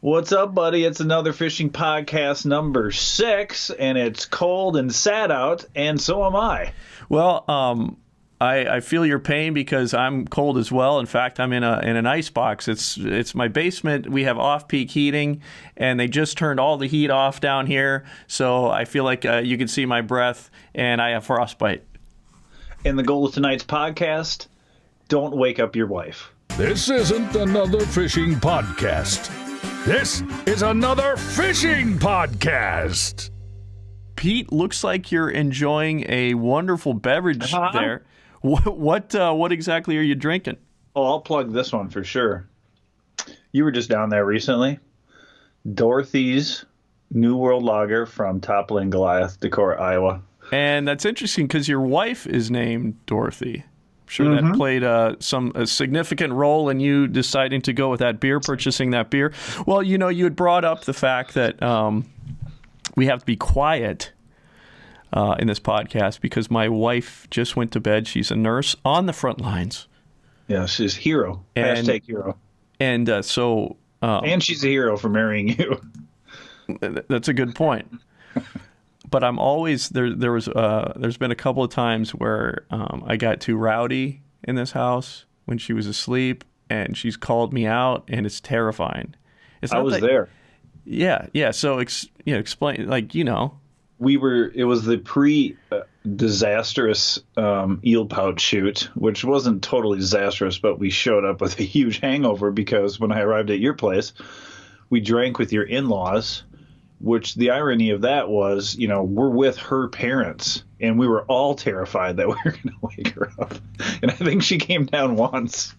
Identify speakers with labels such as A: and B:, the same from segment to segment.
A: What's up, buddy? It's another fishing podcast number 6, and it's cold and sad out, and so am I.
B: Well, I feel your pain because I'm cold as well. In fact, I'm in an ice box. It's my basement. We have off-peak heating, and they just turned all the heat off down here. So I feel like you can see my breath, and I have frostbite.
A: And the goal of tonight's podcast, don't wake up your wife.
C: This isn't another fishing podcast. This is another fishing podcast.
B: Pete, looks like you're enjoying a wonderful beverage there. What exactly are you drinking?
A: Oh, I'll plug this one for sure. You were just down there recently. Dorothy's New World Lager from Toppling Goliath, Decorah, Iowa.
B: And that's interesting because your wife is named Dorothy. Sure, that played a significant role in you deciding to go with that beer, purchasing that beer. Well, you had brought up the fact that we have to be quiet in this podcast because my wife just went to bed. She's a nurse on the front lines.
A: Yeah, she's a hero. Hashtag hero.
B: And
A: and she's a hero for marrying you.
B: That's a good point. But I'm always there's been a couple of times where I got too rowdy in this house when she was asleep, and she's called me out, and it's terrifying.
A: I was there.
B: Yeah. So explain,
A: It was the pre-disastrous eel pouch shoot, which wasn't totally disastrous, but we showed up with a huge hangover because when I arrived at your place, we drank with your in-laws. Which the irony of that was, we're with her parents, and we were all terrified that we were going to wake her up. And I think she came down once.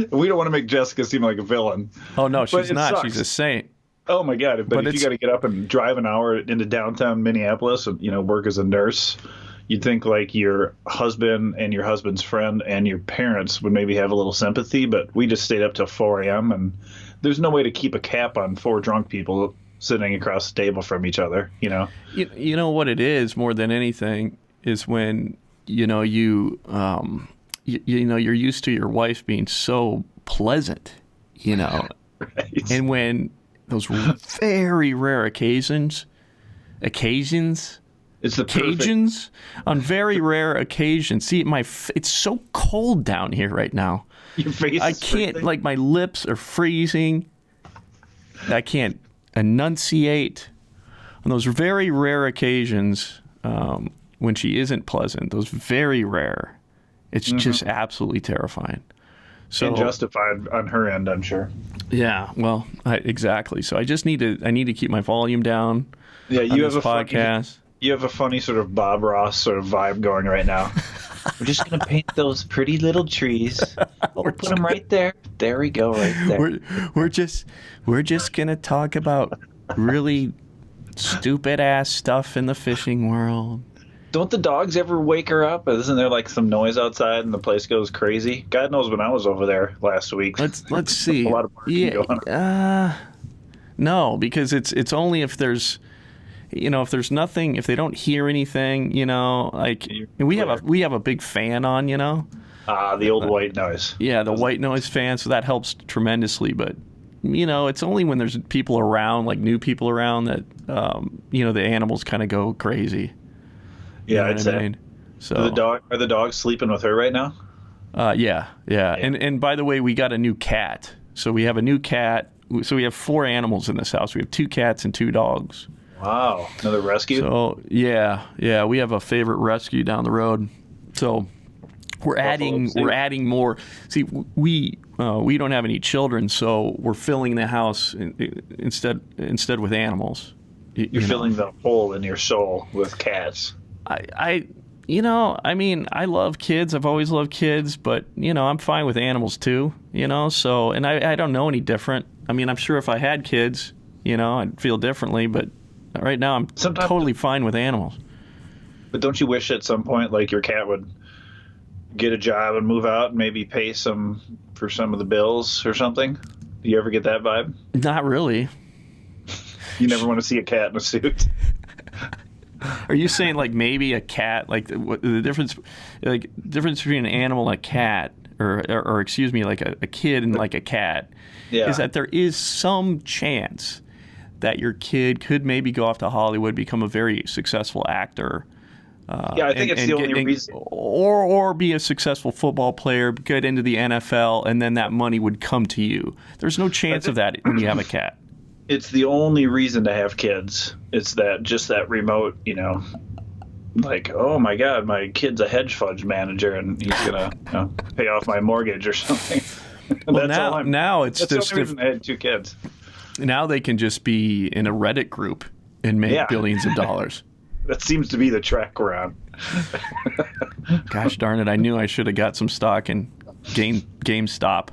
A: We don't want to make Jessica seem like a villain.
B: Oh, no, she's not.
A: Sucks.
B: She's a saint.
A: Oh, my God. But if you got to get up and drive an hour into downtown Minneapolis and, work as a nurse, you'd think like your husband and your husband's friend and your parents would maybe have a little sympathy. But we just stayed up till 4 a.m., and there's no way to keep a cap on 4 drunk people sitting across the table from each other, You
B: know what it is more than anything is when you're used to your wife being so pleasant,
A: Right.
B: And when those very rare occasions,
A: it's the
B: occasions on very rare occasions. See, it's so cold down here right now.
A: Your face.
B: I can't freezing. My lips are freezing. I can't enunciate on those very rare occasions when she isn't pleasant. Those very rare, it's just absolutely terrifying. So
A: and justified on her end, I'm sure.
B: Yeah, well, exactly. So I need to keep my volume down.
A: Yeah, you have a
B: podcast.
A: You have a funny sort of Bob Ross sort of vibe going right now. We're just gonna paint those pretty little trees. We'll put them right there. There we go, right there.
B: We're just gonna talk about really stupid ass stuff in the fishing world.
A: Don't the dogs ever wake her up? Isn't there like some noise outside and the place goes crazy? God knows when I was over there last week.
B: Let's see.
A: A lot of barking going on.
B: No, because it's only if there's. If there's nothing, if they don't hear anything, we have a big fan on,
A: the old white noise.
B: Yeah, the white noise fan, so that helps tremendously. But it's only when there's people around, like new people around, that the animals kind of go crazy.
A: Yeah, I'd say.
B: I mean? So
A: are the dogs sleeping with her right now?
B: Yeah. And by the way, we got a new cat. So we have a new cat. So we have 4 animals in this house. We have 2 cats and 2 dogs.
A: Wow, another rescue?
B: So yeah, we have a favorite rescue down the road. So we're adding more. See, we don't have any children, so we're filling the house instead with animals.
A: You're filling the hole in your soul with cats.
B: I love kids. I've always loved kids, but I'm fine with animals too. So and I don't know any different. I mean, I'm sure if I had kids, I'd feel differently, but. Right now, I'm totally fine with animals.
A: But don't you wish at some point, like, your cat would get a job and move out and maybe pay for some of the bills or something? Do you ever get that vibe?
B: Not really.
A: You never want to see a cat in a suit?
B: Are you saying like maybe a cat, like the difference between an animal and a cat? or excuse me, like a kid and like a cat, is that there is some chance that your kid could maybe go off to Hollywood, become a very successful actor.
A: I think it's the only reason.
B: Or be a successful football player, get into the NFL, and then that money would come to you. There's no chance of that when you have a cat.
A: It's the only reason to have kids. It's that remote, like, oh my God, my kid's a hedge fund manager and he's gonna pay off my mortgage or something.
B: Well, now it's
A: that's
B: just
A: the only reason I had 2 kids.
B: Now they can just be in a Reddit group and make billions of dollars.
A: That seems to be the track we're on.
B: Gosh darn it! I knew I should have got some stock in GameStop.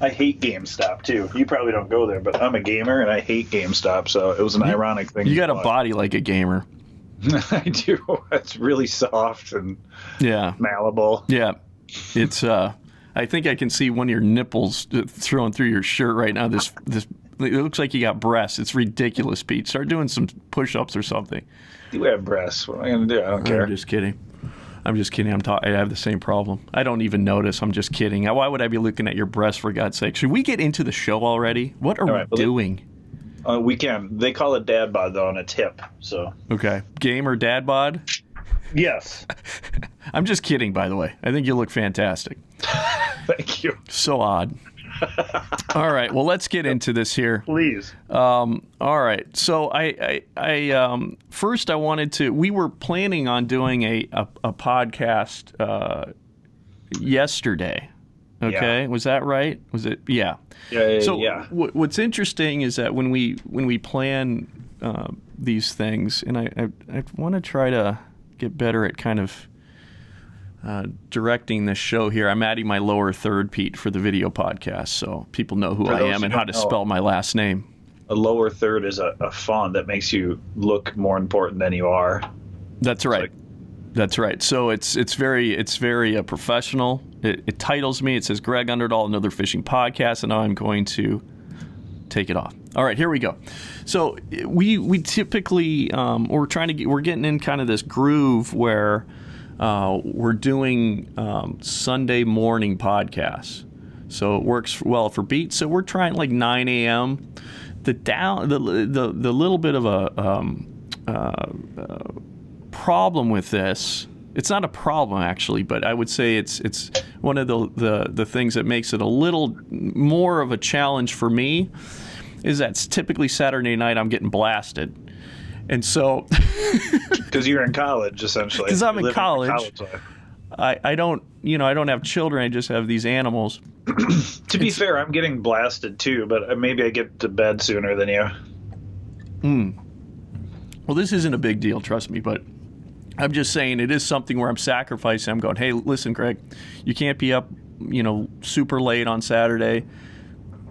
A: I hate GameStop too. You probably don't go there, but I'm a gamer and I hate GameStop, so it was an ironic thing.
B: You got a body like a gamer.
A: I do. It's really soft and malleable.
B: Yeah, it's. I think I can see one of your nipples throwing through your shirt right now. This. It looks like you got breasts. It's ridiculous, Pete. Start doing some push-ups or something.
A: You have breasts. What am I going to do? I don't care.
B: I'm just kidding. I have the same problem. I don't even notice. I'm just kidding. Why would I be looking at your breasts, for God's sake? Should we get into the show already? What are we doing?
A: We can. They call it dad bod, though, and it's hip. So.
B: Okay. Game or dad bod?
A: Yes.
B: I'm just kidding, by the way. I think you look fantastic.
A: Thank you.
B: So odd. All right. Well, let's get into this here.
A: Please.
B: All right. So first I wanted to. We were planning on doing a podcast yesterday. Okay. Yeah. Was that right? Was it? Yeah.
A: Yeah.
B: So what's interesting is that when we plan these things, and I want to try to get better at kind of directing this show here. I'm adding my lower third, Pete, for the video podcast, so people know who I am and how to spell my last name.
A: A lower third is a font that makes you look more important than you are.
B: That's right. That's right. So it's very professional. It titles me. It says Greg Underdahl, another fishing podcast, and now I'm going to take it off. All right, here we go. So we typically we're getting in kind of this groove where we're doing Sunday morning podcasts. So it works well for beats. So we're trying like 9 a.m. The little bit of a problem with this. It's not a problem actually, but I would say it's one of the things that makes it a little more of a challenge for me. Is that typically Saturday night I'm getting blasted. And so,
A: because you're in college, essentially.
B: Because I'm in college. I don't have children. I just have these animals.
A: To be fair, I'm getting blasted too, but maybe I get to bed sooner than you.
B: Well, this isn't a big deal, trust me. But I'm just saying it is something where I'm sacrificing. I'm going, hey, listen, Greg, you can't be up, super late on Saturday,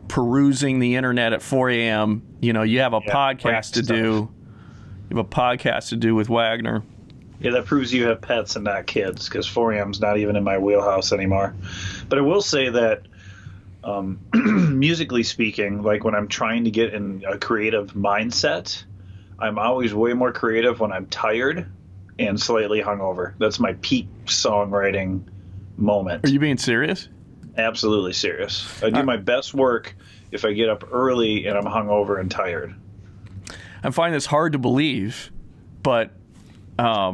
B: perusing the internet at 4 a.m. You have a podcast to do. You have a podcast to do with Wagner.
A: Yeah, that proves you have pets and not kids, because 4 a.m. is not even in my wheelhouse anymore. But I will say that, musically speaking, like when I'm trying to get in a creative mindset, I'm always way more creative when I'm tired and slightly hungover. That's my peak songwriting moment.
B: Are you being serious?
A: Absolutely serious. I do my best work if I get up early and I'm hungover and tired.
B: I find this hard to believe, but
A: I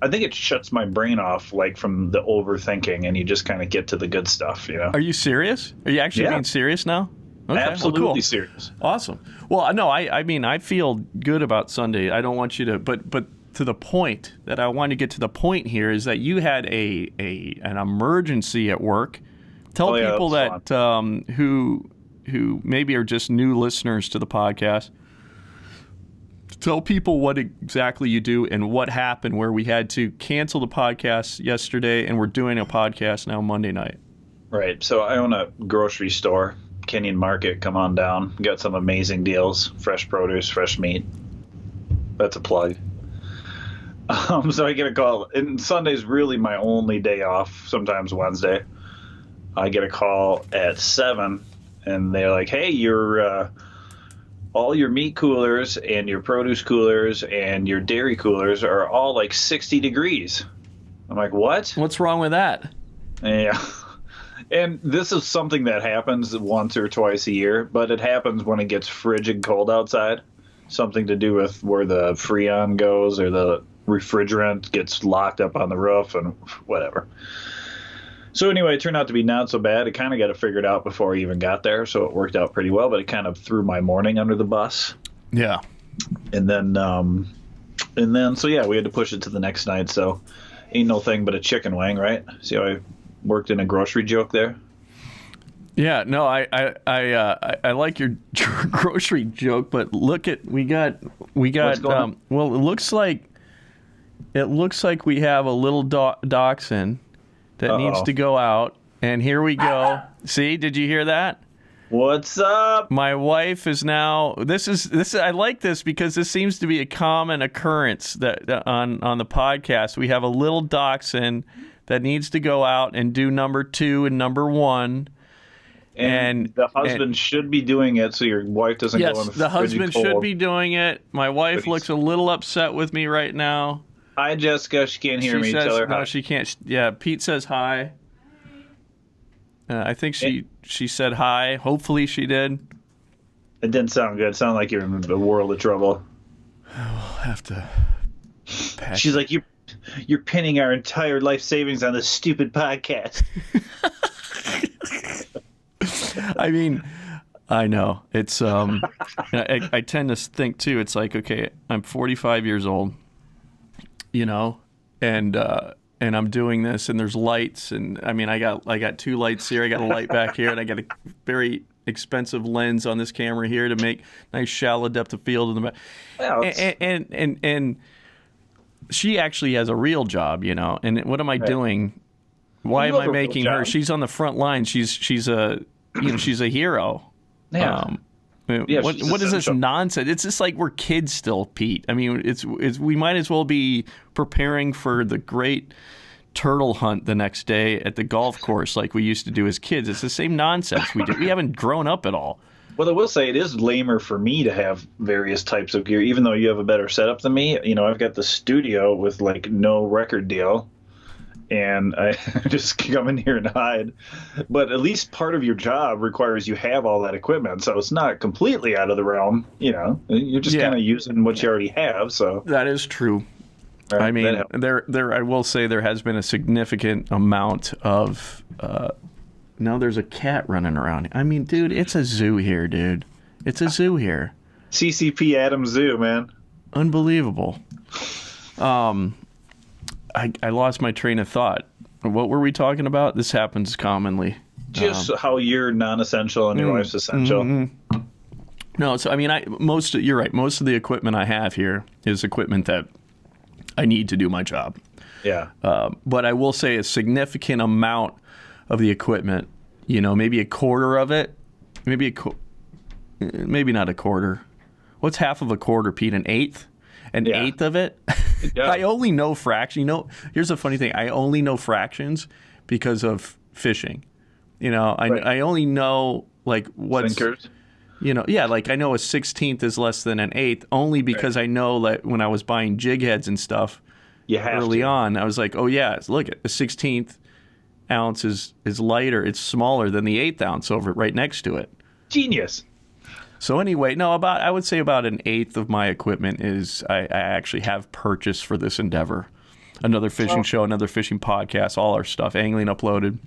A: think it shuts my brain off, like from the overthinking, and you just kind of get to the good stuff.
B: Are you serious? Are you actually being serious now? Okay,
A: absolutely
B: well, cool.
A: Serious.
B: Awesome. Well, no, I mean, I feel good about Sunday. I don't want you to, but to the point that I want to get to the point here is that you had an emergency at work. Tell people that who maybe are just new listeners to the podcast. Tell people what exactly you do and what happened where we had to cancel the podcast yesterday and we're doing a podcast now Monday night.
A: Right. So I own a grocery store, Kenyon Market. Come on down. Got some amazing deals, fresh produce, fresh meat. That's a plug. So I get a call. And Sunday's really my only day off, sometimes Wednesday. I get a call at 7, and they're like, hey, all your meat coolers and your produce coolers and your dairy coolers are all like 60 degrees. I'm like, what?
B: What's wrong with that?
A: Yeah. And this is something that happens once or twice a year, but it happens when it gets frigid cold outside. Something to do with where the Freon goes or the refrigerant gets locked up on the roof and whatever. So anyway, it turned out to be not so bad. I kind of got it figured out before I even got there, so it worked out pretty well, but it kind of threw my morning under the bus.
B: Yeah.
A: And then, so yeah, we had to push it to the next night, so ain't no thing but a chicken wing, right? See how I worked in a grocery joke there?
B: Yeah, no, I like your grocery joke, but look at we got
A: What's going on?
B: well, it looks like we have a little dachshund that needs to go out, and here we go. See, did you hear that?
A: What's up?
B: My wife is now. This is. I like this because this seems to be a common occurrence that on the podcast. We have a little dachshund that needs to go out and do number 2 and number 1.
A: And the husband should be doing it so your wife doesn't go in the
B: Yes, the husband
A: cold.
B: should be doing it. My wife looks a little upset with me right now.
A: Hi, Jessica. She can't hear me.
B: Says,
A: Tell her
B: no,
A: hi.
B: she can't. Yeah, Pete says hi. I think she said hi. Hopefully she did.
A: It didn't sound good. It sounded like you're in a world of trouble.
B: I'll have to.
A: She's like, you're pinning our entire life savings on this stupid podcast.
B: I mean, I know it's. I tend to think too. It's like, okay, I'm 45 years old, and I'm doing this, and there's lights, and I mean, I got 2 lights here, I got a light back here, and I got a very expensive lens on this camera here to make nice shallow depth of field in the back.
A: Well,
B: And she actually has a real job, And what am I doing? Why am I making her? She's on the front line. She's a she's a hero.
A: Yeah.
B: What is this nonsense? It's just like we're kids still, Pete. I mean, it's we might as well be preparing for the great turtle hunt the next day at the golf course like we used to do as kids. It's the same nonsense we did. We haven't grown up at all.
A: Well, I will say it is lamer for me to have various types of gear, even though you have a better setup than me. I've got the studio with like no record deal, and I just come in here and hide. But at least part of your job requires you have all that equipment, so it's not completely out of the realm. You're just kind of using what you already have. So
B: that is true.
A: Right,
B: I mean, there. I will say there has been a significant amount of. Now there's a cat running around. I mean, dude, it's a zoo here, dude. It's a zoo here.
A: CCP Adams Zoo, man.
B: Unbelievable. I lost my train of thought. What were we talking about? This happens commonly.
A: Just how you're non-essential and your wife's essential.
B: Mm-hmm. No, so I mean, you're right. Most of the equipment I have here is equipment that I need to do my job.
A: Yeah.
B: But I will say a significant amount of the equipment, maybe a quarter of it, maybe not a quarter. What's half of a quarter, Pete? An eighth? An eighth of it?
A: Yeah.
B: I only know fractions. Here's the funny thing. I only know fractions because of fishing. I only know like what's
A: Sinkers.
B: Like I know a 16th is less than an eighth only because I know that when I was buying jig heads and stuff early on, I was like, oh yeah, look at the 16th ounce is lighter. It's smaller than the 1/8 ounce over right next to it.
A: Genius.
B: So anyway, I would say about an eighth of my equipment is I actually have purchased for this endeavor. Another fishing show, another fishing podcast, all our stuff, Angling Uploaded.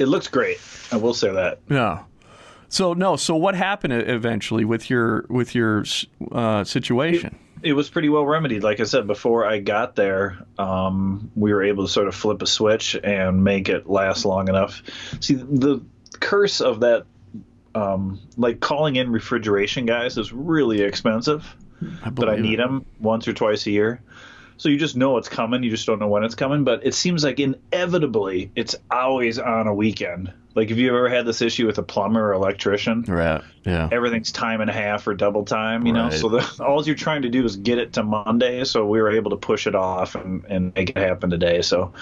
A: It looks great. I will say that.
B: Yeah. So what happened eventually with your situation?
A: It was pretty well remedied. Like I said, before I got there, we were able to sort of flip a switch and make it last long enough. See, the curse of that, like calling in refrigeration guys is really expensive, but I need them once or twice a year. So you just know it's coming. You just don't know when it's coming. But it seems like inevitably it's always on a weekend. Like, if you've ever had this issue with a plumber or electrician,
B: right? Yeah,
A: everything's time and a half or double time, you know.
B: Right.
A: So all you're trying to do is get it to Monday. So we were able to push it off and make it happen today. So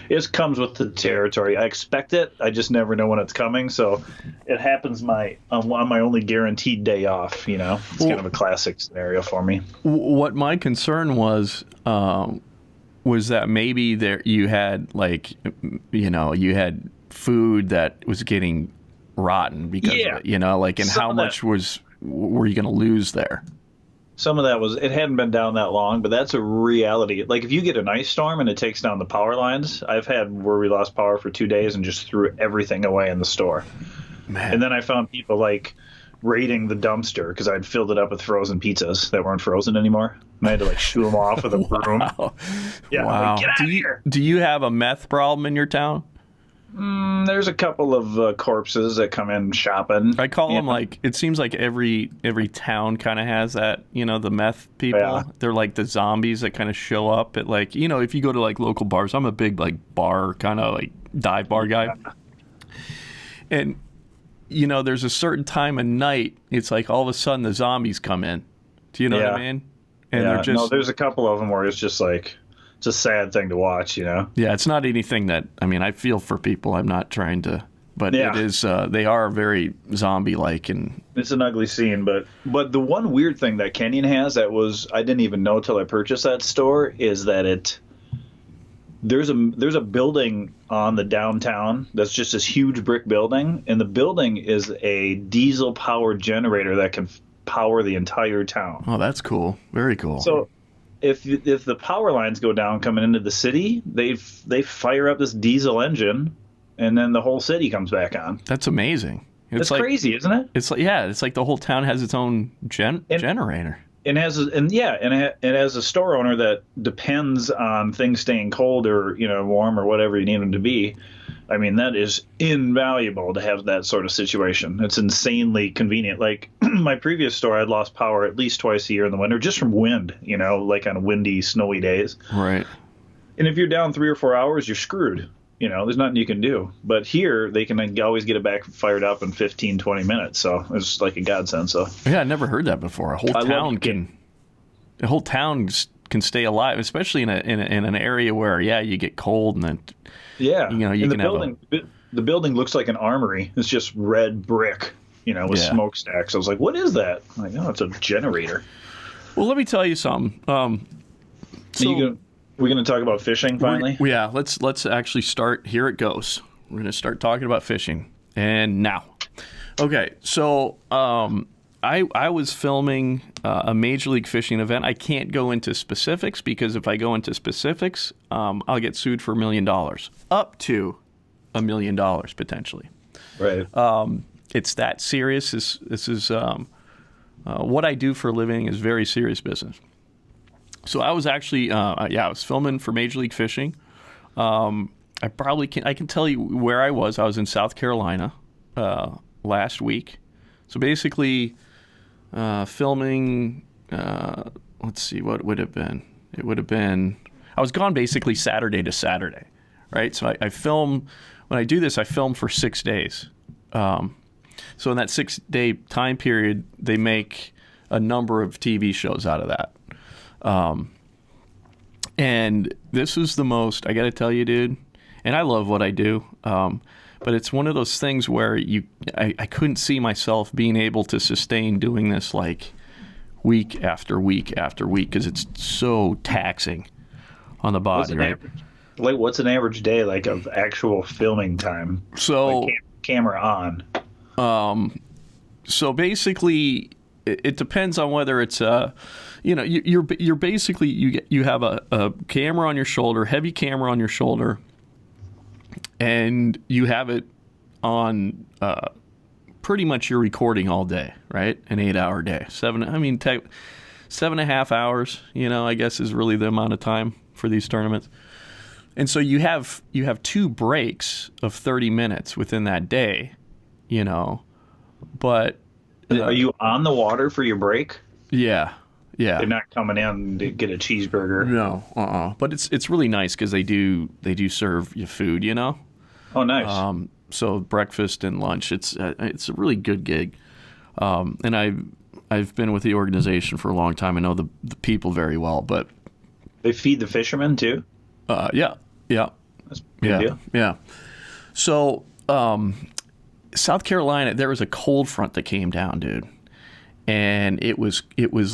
A: it comes with the territory. I expect it. I just never know when it's coming. So it happens on my only guaranteed day off. You know, it's kind of a classic scenario for me.
B: What my concern was that maybe you had food that was getting rotten because of it, you know, like, and
A: Some
B: how
A: of
B: much were you going to lose there?
A: Some of that was, it hadn't been down that long, but that's a reality. Like if you get an ice storm and it takes down the power lines, I've had where we lost power for 2 days and just threw everything away in the store.
B: Man.
A: And then I found people like raiding the dumpster because I'd filled it up with frozen pizzas that weren't frozen anymore. And I had to like shoo them off with a broom.
B: Wow.
A: Yeah,
B: Wow.
A: like, get out of here.
B: Do you have a meth problem in your town?
A: There's a couple of corpses that come in shopping.
B: I call them like, it seems like every town kind of has that, you know, the meth people.
A: Yeah.
B: They're like the zombies that kind of show up at like, you know, if you go to like local bars, I'm a big like bar kind of like dive bar guy. And, you know, there's a certain time of night, it's like all of a sudden the zombies come in. Do you know what I mean? And they're just,
A: no, there's a couple of them where it's just like, it's a sad thing to watch, you know?
B: yeah, it's not anything that, I mean, I feel for people. I'm not trying to, but it is, they are very zombie-like. And
A: it's an ugly scene, but the one weird thing that Kenyon has that was, I didn't even know till I purchased that store, is that there's a building on the downtown that's just this huge brick building, and the building is a diesel-powered generator that can power the entire town.
B: oh, that's cool. Very cool.
A: So if the power lines go down coming into the city, they fire up this diesel engine, and then the whole city comes back on.
B: That's amazing.
A: It's
B: like,
A: crazy, isn't it?
B: It's like, yeah, it's like the whole town has its own generator.
A: And as a store owner that depends on things staying cold or, you know, warm or whatever you need them to be, I mean, that is invaluable to have that sort of situation. It's insanely convenient. Like my previous store, I'd lost power at least twice a year in the winter just from wind, you know, like on windy, snowy days.
B: Right.
A: And if you're down 3 or 4 hours, you're screwed. You know, there's nothing you can do. But here, they can always get it back fired up in 15, 20 minutes. So it's like a godsend. So
B: Yeah, I never heard that before. A whole town can stay alive, especially in an area where, yeah, you get cold and then,
A: yeah,
B: you know, you can
A: the building looks like an armory. It's just red brick, you know, with smokestacks. I was like, what is that? I'm like, oh, it's a generator.
B: Well, let me tell you something.
A: We're going to talk about fishing finally?
B: Yeah, let's actually start. Here it goes. We're going to start talking about fishing. And now. Okay, so I was filming a Major League Fishing event. I can't go into specifics because if I go into specifics, I'll get sued for $1 million. Up to $1 million, potentially.
A: Right.
B: It's that serious. This is what I do for a living is very serious business. So I was actually, I was filming for Major League Fishing. I can tell you where I was. I was in South Carolina last week. So basically, filming. Let's see, what would it have been? It would have been. I was gone basically Saturday to Saturday, right? So I film. When I do this, I film for 6 days. So in that 6-day time period, they make a number of TV shows out of that. And this is the most, I got to tell you, dude, and I love what I do. But it's one of those things where I couldn't see myself being able to sustain doing this like week after week after week because it's so taxing on the body, right?
A: What's an average day like of actual filming time?
B: So
A: like camera on.
B: So basically, it depends on whether it's you're basically you have a camera on your shoulder, heavy camera on your shoulder, and you have it on pretty much you're recording all day, right? An 8-hour day, 7.5 hours. You know, I guess is really the amount of time for these tournaments. And so you have 2 breaks of 30 minutes within that day, you know, but
A: are you on the water for your break?
B: Yeah.
A: They're not coming in to get a cheeseburger.
B: No, But it's really nice because they do serve you food, you know.
A: Oh, nice.
B: So breakfast and lunch, it's a really good gig. And I've been with the organization for a long time. I know the people very well, but
A: they feed the fishermen too.
B: Yeah.
A: That's a good deal.
B: Yeah. So South Carolina, there was a cold front that came down, dude, and it was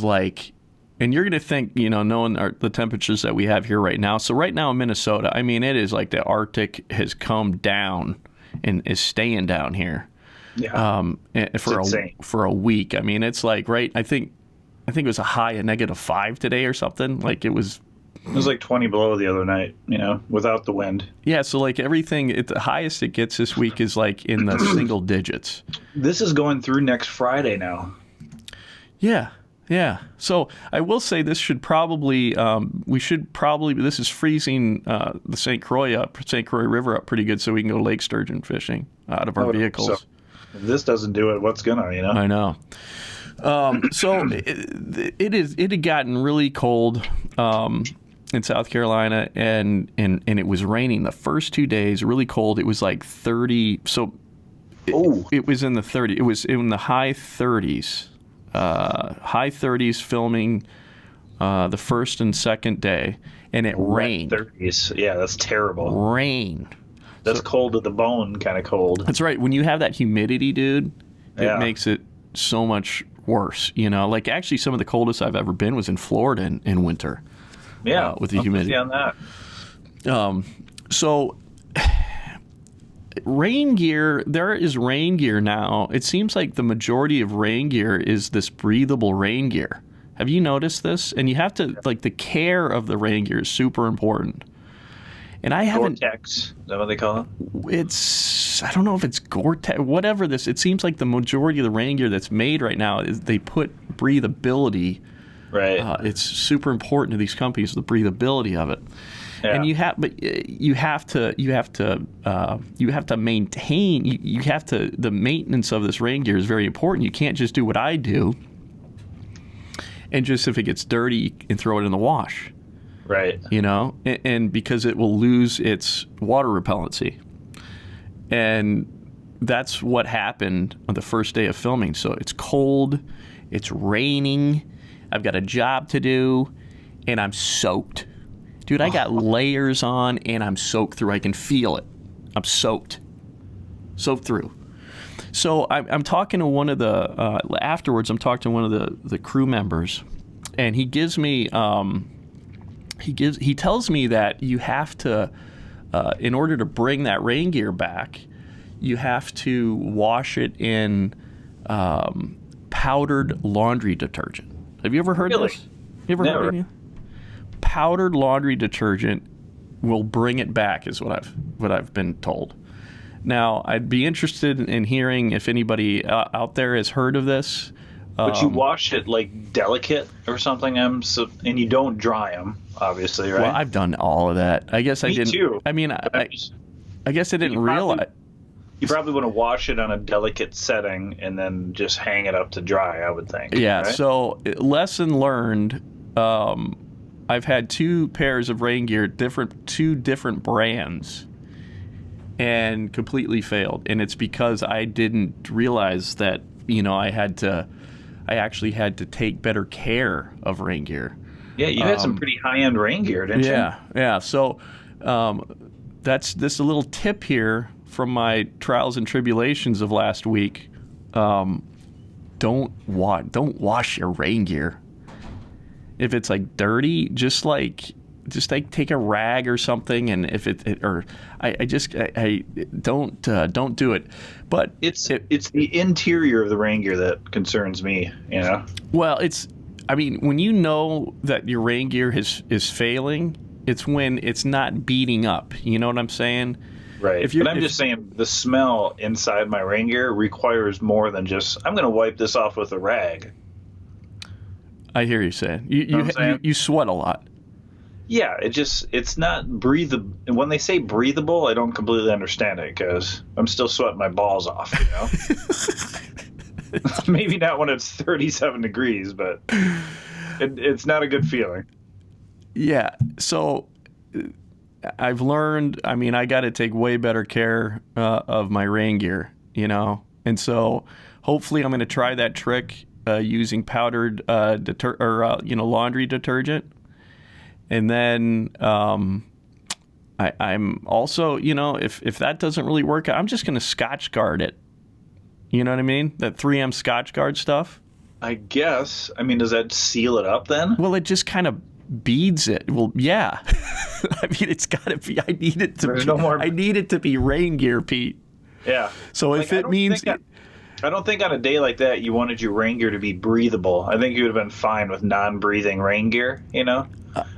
B: like. And you're going to think, you know, knowing the temperatures that we have here right now. So right now in Minnesota, I mean, it is like the Arctic has come down and is staying down here.
A: Yeah.
B: For a week. I mean, it's like I think it was a high of -5 today or something. Like it was
A: like 20 below the other night, without the wind.
B: Yeah, so like everything, the highest it gets this week is like in the single digits.
A: This is going through next Friday now.
B: Yeah. So I will say this should probably, this is freezing the St. Croix River up pretty good, so we can go lake sturgeon fishing out of our vehicles.
A: So if this doesn't do it, what's gonna,
B: I know. So it had gotten really cold in South Carolina, and it was raining the first 2 days, really cold. It was like 30. So it was in the 30. It was in the high 30s. High 30s filming the first and second day, and it rained.
A: 30s. Yeah, that's terrible.
B: Rain.
A: That's cold to the bone, kind of cold.
B: That's right. When you have that humidity, dude, it makes it so much worse. Like actually some of the coldest I've ever been was in Florida in winter.
A: Yeah,
B: with the humidity.
A: On that.
B: So rain gear, there is rain gear now. It seems like the majority of rain gear is this breathable rain gear. Have you noticed this? And you have to, like, the care of the rain gear is super important. And I haven't.
A: Gore-Tex, is that what they call it?
B: I don't know if it's Gore-Tex, whatever it seems like the majority of the rain gear that's made right now is they put breathability.
A: Right.
B: It's super important to these companies, the breathability of it. Yeah. And you have to maintain. The maintenance of this rain gear is very important. You can't just do what I do, and just if it gets dirty and throw it in the wash.
A: Right.
B: And because it will lose its water repellency, and that's what happened on the first day of filming. So it's cold, it's raining, I've got a job to do, and I'm soaked. Dude, I got layers on, and I'm soaked through. I can feel it. I'm soaked through. So I'm talking to one of the afterwards. I'm talking to one of the crew members, and he gives me he tells me that you have to in order to bring that rain gear back, you have to wash it in powdered laundry detergent. Have you ever heard this? You ever heard of it? Powdered laundry detergent will bring it back, is what I've been told. Now, I'd be interested in hearing if anybody out there has heard of this.
A: But you wash it like delicate or something, and you don't dry them, obviously, right?
B: Well, I've done all of that. I guess I didn't. Me too. I mean, I guess I didn't realize.
A: You probably want to wash it on a delicate setting and then just hang it up to dry, I would think.
B: Yeah.
A: Right?
B: So, lesson learned. I've had 2 pairs of rain gear, two different brands, and completely failed. And it's because I didn't realize that, I actually had to take better care of rain gear.
A: Yeah, you had some pretty high-end rain gear, didn't you?
B: Yeah. So that's a little tip here from my trials and tribulations of last week. Don't wash your rain gear. If it's like dirty, just take a rag or something, and if I don't do it. But
A: it's the interior of the rain gear that concerns me.
B: Well, when you know that your rain gear is failing, it's when it's not beating up. You know what I'm saying?
A: Right. But I'm just saying the smell inside my rain gear requires more than just I'm going to wipe this off with a rag.
B: I hear you saying. You sweat a lot.
A: Yeah, it's not breathable. And when they say breathable, I don't completely understand it because I'm still sweating my balls off, Maybe not when it's 37 degrees, but it's not a good feeling.
B: Yeah, so I've learned, I got to take way better care of my rain gear, And so hopefully I'm going to try that trick using powdered laundry detergent. And then I'm also, if that doesn't really work, I'm just going to Scotch Guard it. You know what I mean? That 3M Scotch Guard stuff.
A: I guess. Does that seal it up then?
B: Well, it just kind of beads it. Well, yeah. It's got to be. I need it to be rain gear, Pete.
A: Yeah.
B: So if it means...
A: I don't think on a day like that you wanted your rain gear to be breathable. I think you would have been fine with non-breathing rain gear,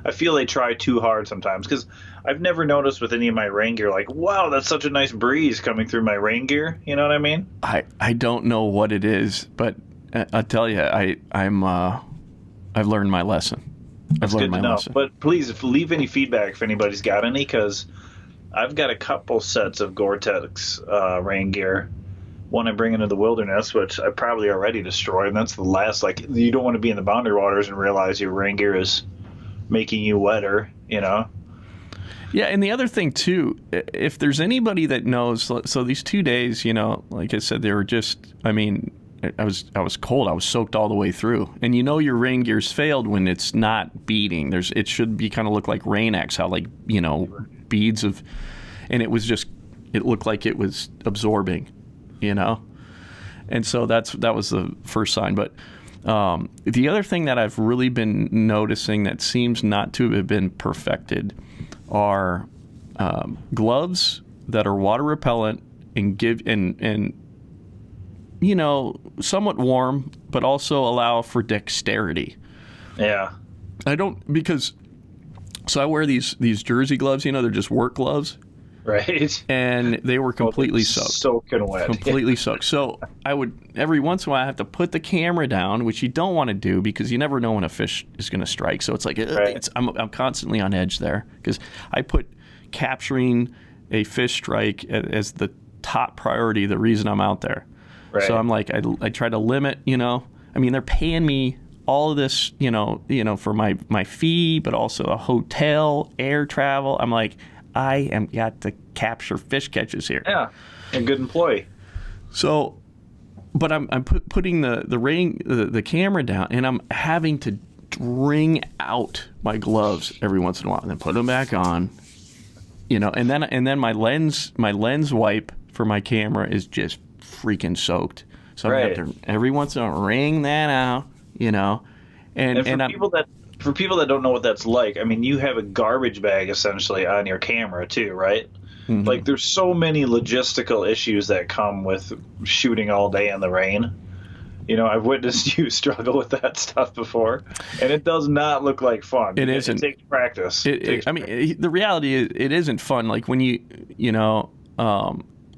A: I feel they try too hard sometimes because I've never noticed with any of my rain gear, like, wow, that's such a nice breeze coming through my rain gear. You know what I mean?
B: I don't know what it is, but I'll tell you, I've learned my lesson. I've learned my lesson.
A: But please leave any feedback if anybody's got any, because I've got a couple sets of Gore-Tex rain gear. One I bring into the wilderness, which I probably already destroyed, and that's the last. Like, you don't want to be in the boundary waters and realize your rain gear is making you wetter, Yeah,
B: and the other thing too, if there's anybody that knows, so these 2 days, like I said, they were just, I was cold. I was soaked all the way through, and your rain gear's failed when it's not beading. It should be kind of look like Rain-X, how beads of, and it looked like it was absorbing. And so that was the first sign. But the other thing that I've really been noticing that seems not to have been perfected are gloves that are water repellent and somewhat warm, but also allow for dexterity.
A: Yeah.
B: So I wear these jersey gloves, they're just work gloves.
A: Right.
B: And they were completely soaked.
A: Soaking wet.
B: Completely soaked. So I would, every once in a while, I have to put the camera down, which you don't want to do because you never know when a fish is going to strike. So it's like,
A: right.
B: I'm constantly on edge there because I put capturing a fish strike as the top priority, the reason I'm out there.
A: Right.
B: So I'm like, I try to limit, they're paying me all of this, for my fee, but also a hotel, air travel. I'm like, I am got to capture fish catches here.
A: Yeah, a good employee.
B: So, but I'm putting the camera down, and I'm having to wring out my gloves every once in a while, and then put them back on. And then my lens wipe for my camera is just freaking soaked. So I have to every once in a while wring that out.
A: For people that don't know what that's like, you have a garbage bag essentially on your camera too, right? Mm-hmm. Like, there's so many logistical issues that come with shooting all day in the rain. I've witnessed you struggle with that stuff before, and it does not look like fun.
B: It isn't.
A: It takes practice.
B: The reality is, it isn't fun. Like when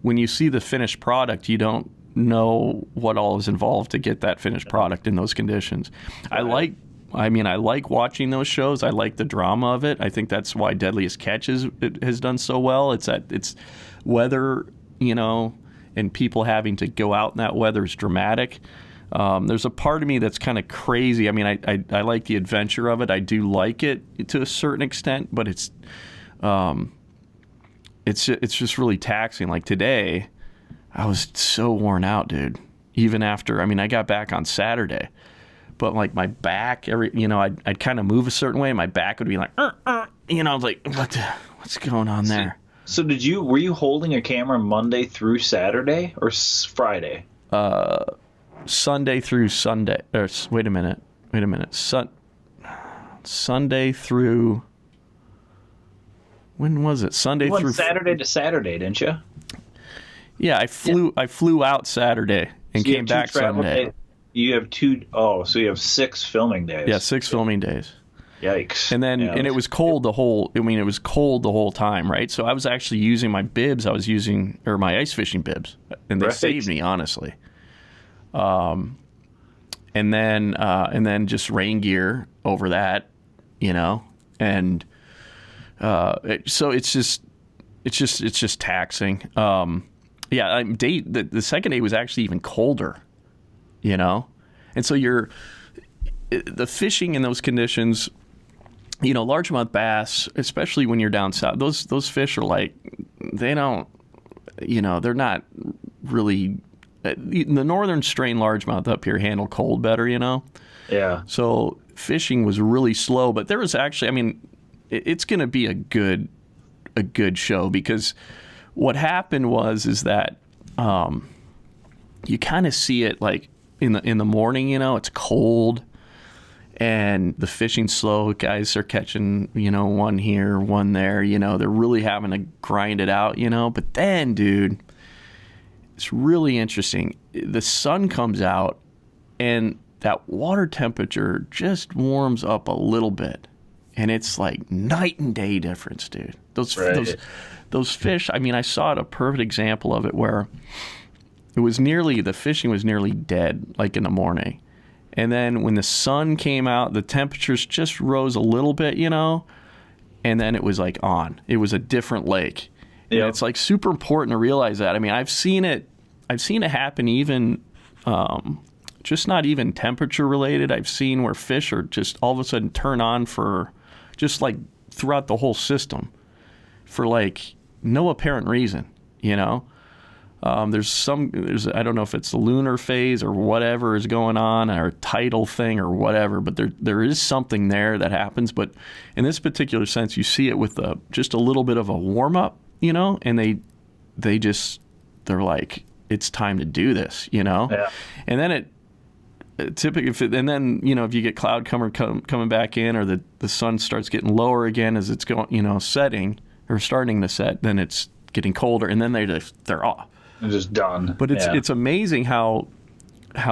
B: when you see the finished product, you don't know what all is involved to get that finished product in those conditions. Right. I like watching those shows. I like the drama of it. I think that's why Deadliest Catch has done so well. It's weather, and people having to go out in that weather is dramatic. There's a part of me that's kind of crazy. I like the adventure of it. I do like it to a certain extent, but it's just really taxing. Like today, I was so worn out, dude. Even after, I got back on Saturday. But like my back, I'd kind of move a certain way, and my back would be like, I was like, what's going on there?
A: So were you holding a camera Monday through Saturday or Friday?
B: Sunday through Sunday. Or wait a minute. Sunday through. When was it? Sunday through
A: Saturday to Saturday, didn't you?
B: Yeah, I flew out Saturday and came back Sunday.
A: You have so you have 6 filming days.
B: Yeah, 6 filming days.
A: Yikes.
B: And then, it was cold it was cold the whole time, right? So I was actually using my bibs. Or my ice fishing bibs, and they saved me, honestly. And then just rain gear over that, and so it's just taxing. The second day was actually even colder. And so the fishing in those conditions, largemouth bass, especially when you're down south, those fish are like, they don't, they're not really, the northern strain largemouth up here handle cold better,
A: Yeah.
B: So fishing was really slow, but there was actually, it's going to be a good show, because what happened is that you kind of see it like in the morning, it's cold and the fishing's slow. Guys are catching, one here, one there, they're really having to grind it out, but then, dude, it's really interesting. The sun comes out, and that water temperature just warms up a little bit, and it's like night and day difference, dude. Those fish. I mean, I saw a perfect example of it where the fishing was nearly dead, like in the morning. And then when the sun came out, the temperatures just rose a little bit, and then it was like on. It was a different lake. Yep. And it's like super important to realize that. I mean, I've seen it happen even, just not even temperature related. I've seen where fish are just all of a sudden turn on for just like throughout the whole system for like no apparent reason, There's I don't know if it's the lunar phase or whatever is going on, or a tidal thing or whatever, but there is something there that happens. But in this particular sense, you see it with just a little bit of a warm up, and they're like, it's time to do this, Yeah. And then if you get cloud coming back in, or the sun starts getting lower again as it's going, setting or starting to set, then it's getting colder, and then they're off.
A: They're just done.
B: But it's amazing how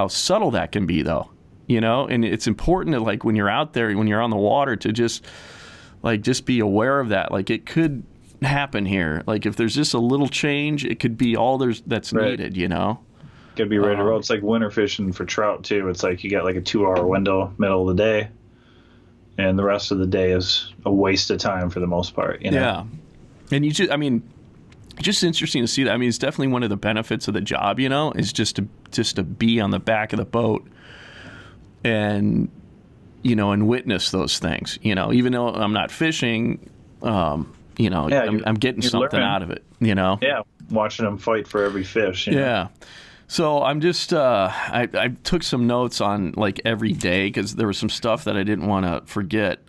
B: subtle that can be, though, and it's important to, like, when you're out there, when you're on the water, to just be aware of that. Like, it could happen here. Like, if there's just a little change, it could be all that's needed,
A: Could be ready to roll. It's like winter fishing for trout too. It's like you got like a 2-hour window, middle of the day, and the rest of the day is a waste of time for the most part.
B: Yeah, and it's just interesting to see that. I mean, it's definitely one of the benefits of the job. Is just to be on the back of the boat and and witness those things. Even though I'm not fishing, I'm getting something out of it.
A: Yeah, watching them fight for every fish.
B: Yeah. So I'm just I took some notes on like every day because there was some stuff that I didn't want to forget.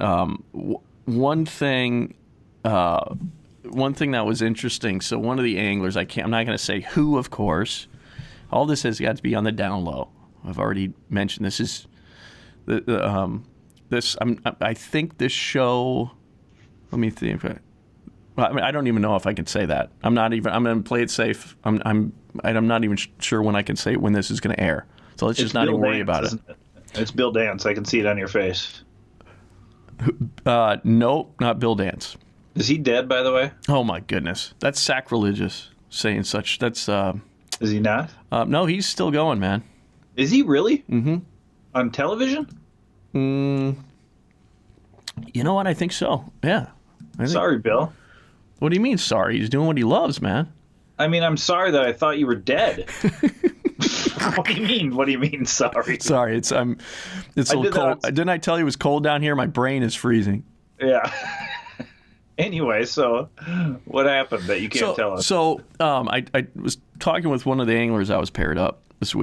B: One thing that was interesting. So one of the anglers, I'm not going to say who, of course. All this has got to be on the down low. I've already mentioned this is I think this show. Let me think. I don't even know if I can say that. I'm going to play it safe. I'm not even sure when I can say when this is going to air. So let's just not even worry about it.
A: It's Bill Dance. I can see it on your face.
B: Nope, not Bill Dance.
A: Is he dead, by the way?
B: Oh my goodness, that's sacrilegious saying such. That's.
A: Is he not?
B: No, he's still going, man.
A: Is he really?
B: Mm-hmm.
A: On television?
B: You know what? I think so. Yeah.
A: Sorry, Bill.
B: What do you mean, sorry? He's doing what he loves, man.
A: I mean, I'm sorry that I thought you were dead. What do you mean? What do you mean, sorry?
B: Sorry, it's a little cold. Didn't I tell you it was cold down here? My brain is freezing.
A: Yeah. Anyway, so what happened that you can't tell us?
B: So I was talking with one of the anglers I was paired up this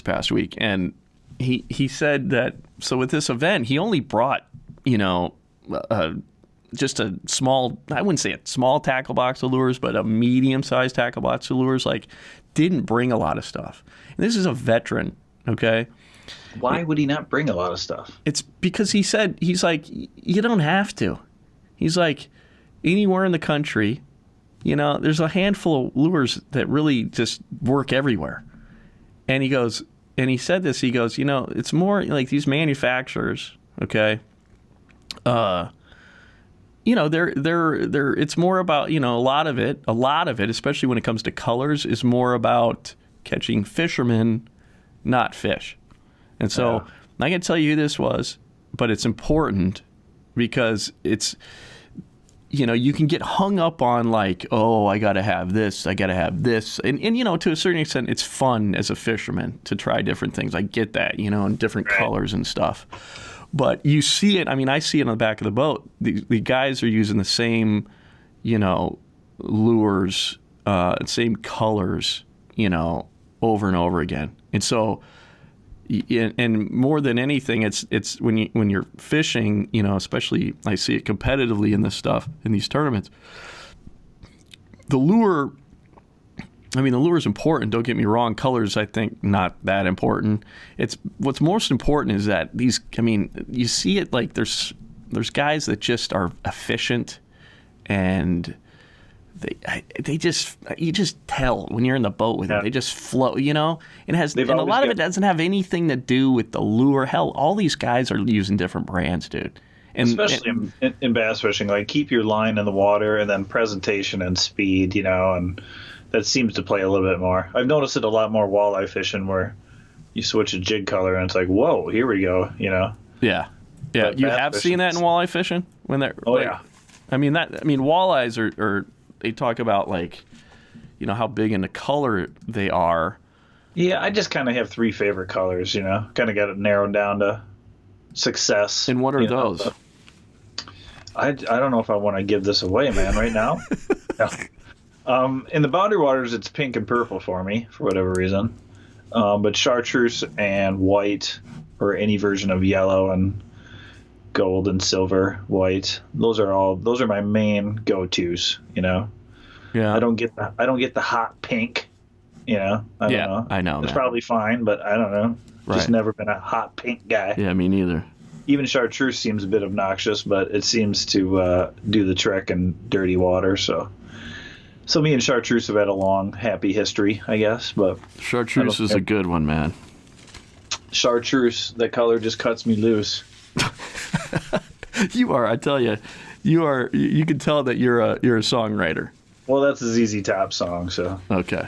B: past week, and he said that, so with this event, he only brought, just a small, I wouldn't say a small tackle box of lures, but a medium-sized tackle box of lures, didn't bring a lot of stuff. And this is a veteran, okay?
A: Why would he not bring a lot of stuff?
B: It's because he's like, you don't have to. He's like, anywhere in the country, there's a handful of lures that really just work everywhere. And he said this, it's more like these manufacturers, okay? It's more about, a lot of it, especially when it comes to colors, is more about catching fishermen, not fish. And so I can tell you who this was, but it's important because it's, you can get hung up on like, oh, I got to have this. And to a certain extent, it's fun as a fisherman to try different things. I get that, and different colors and stuff. But you see it. I mean, I see it on the back of the boat. The guys are using the same, lures, same colors, over and over again. And so, and more than anything, it's when you're fishing, especially I see it competitively in this stuff in these tournaments. The lure is important. Don't get me wrong. Colors, I think, not that important. It's what's most important is that you see it like there's guys that just are efficient, and they just, you just tell when you're in the boat with them. They just flow, and a lot of it doesn't have anything to do with the lure. Hell, all these guys are using different brands, dude.
A: Especially in bass fishing, like keep your line in the water and then presentation and speed, and that seems to play a little bit more. I've noticed it a lot more walleye fishing where you switch a jig color and it's like, whoa, here we go,
B: Yeah. Yeah.
A: But
B: you have seen that in walleye fishing when they're
A: yeah.
B: Walleyes are they talk about how big in the color they are.
A: Yeah, I just kind of have 3 favorite colors, kind of got it narrowed down to success.
B: And what are those?
A: I don't know if I want to give this away, man, right now. No. In the boundary waters, it's pink and purple for me, for whatever reason. But chartreuse and white, or any version of yellow and gold and silver, white. Those are my main go-tos, Yeah. I don't get the hot pink, I don't know.
B: I know.
A: It's probably fine, but I don't know.
B: Right.
A: Just never been a hot pink guy.
B: Yeah, me neither.
A: Even chartreuse seems a bit obnoxious, but it seems to do the trick in dirty water. So me and chartreuse have had a long, happy history, I guess. But
B: chartreuse is a good one, man.
A: Chartreuse, that color just cuts me loose.
B: You are, I tell you, you can tell that you're a songwriter.
A: Well, that's a ZZ Top song, so.
B: Okay.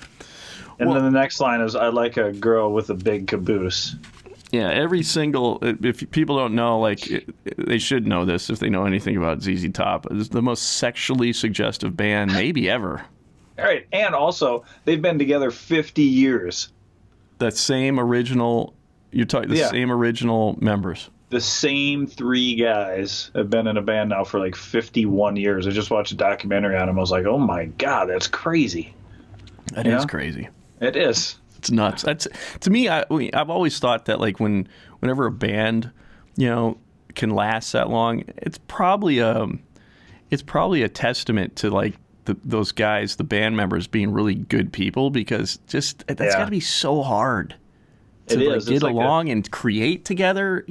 A: And then the next line is, I like a girl with a big caboose.
B: Yeah, if people don't know, they should know this if they know anything about ZZ Top. It's the most sexually suggestive band maybe ever.
A: All right, and also, they've been together 50 years.
B: That same original, same original members.
A: The same 3 guys have been in a band now for 51 years. I just watched a documentary on them. I was like, oh my God, that's crazy.
B: That is crazy.
A: It is.
B: It's nuts. That's, to me, I've always thought that whenever a band, can last that long, it's probably a testament to those guys, the band members, being really good people, because that's got to be so hard. To get along and create together,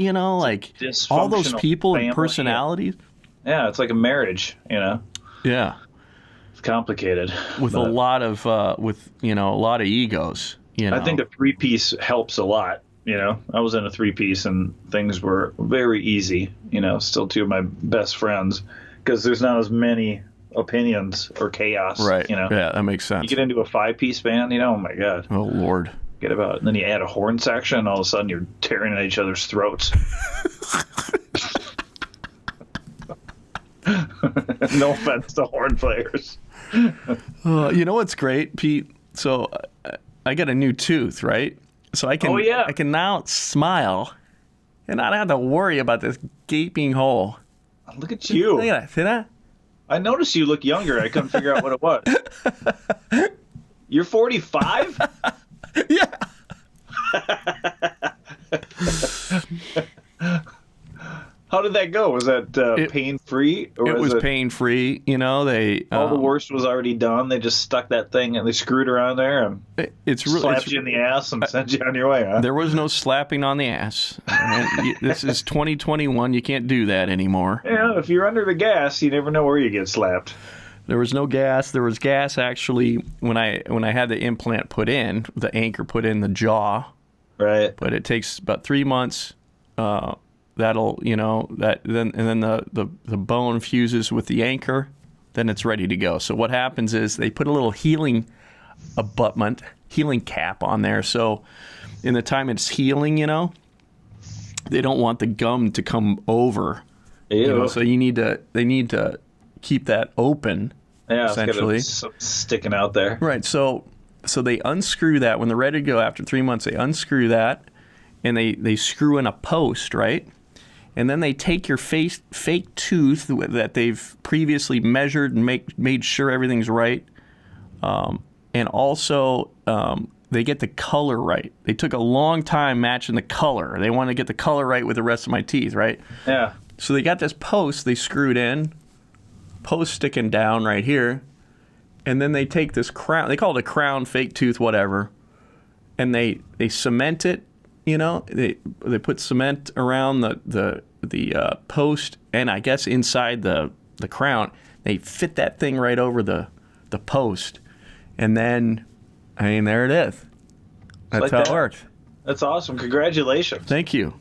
B: all those people and personalities.
A: Yeah, it's like a marriage, Yeah. It's complicated.
B: With a lot of egos,
A: I think a 3-piece helps a lot, I was in a 3-piece and things were very easy, still 2 of my best friends, because there's not as many opinions or chaos,
B: right? Yeah, that makes sense.
A: You get into a 5-piece band, oh my God.
B: Oh Lord.
A: About it. And then you add a horn section, and all of a sudden you're tearing at each other's throats. No offense to horn players.
B: You know what's great, Pete? So I got a new tooth, right? So I can now smile and not have to worry about this gaping hole.
A: Look at you.
B: Look at that. See that?
A: I noticed you look younger. I couldn't figure out what it was. You're 45?
B: Yeah.
A: How did that go? Was that pain-free?
B: It was pain-free.
A: All the worst was already done. They just stuck that thing and they screwed around there and slapped you in the ass and sent you on your way, huh?
B: There was no slapping on the ass. This is 2021. You can't do that anymore.
A: Yeah, if you're under the gas, you never know where you get slapped.
B: There was no gas. There was gas actually when I had the implant put in, the anchor put in the jaw.
A: Right.
B: But it takes about 3 months. Then the bone fuses with the anchor, then it's ready to go. So what happens is they put a little healing abutment, healing cap on there. So in the time it's healing, they don't want the gum to come over.
A: Ew.
B: So they need to keep that open.
A: Yeah,
B: essentially
A: it's got sticking out there.
B: Right. So they unscrew that when they're ready to go. After 3 months, they unscrew that, and they screw in a post, right? And then they take your fake tooth that they've previously measured and made sure everything's right, and also they get the color right. They took a long time matching the color. They want to get the color right with the rest of my teeth, right?
A: Yeah.
B: So they got this post they screwed in, post sticking down right here, and then they take this crown. They call it a crown, fake tooth, whatever, and they cement it. They put cement around the post, and I guess inside the crown. They fit that thing right over the the post, and then, I mean, there it is. That's how it works.
A: That's awesome. Congratulations.
B: Thank you.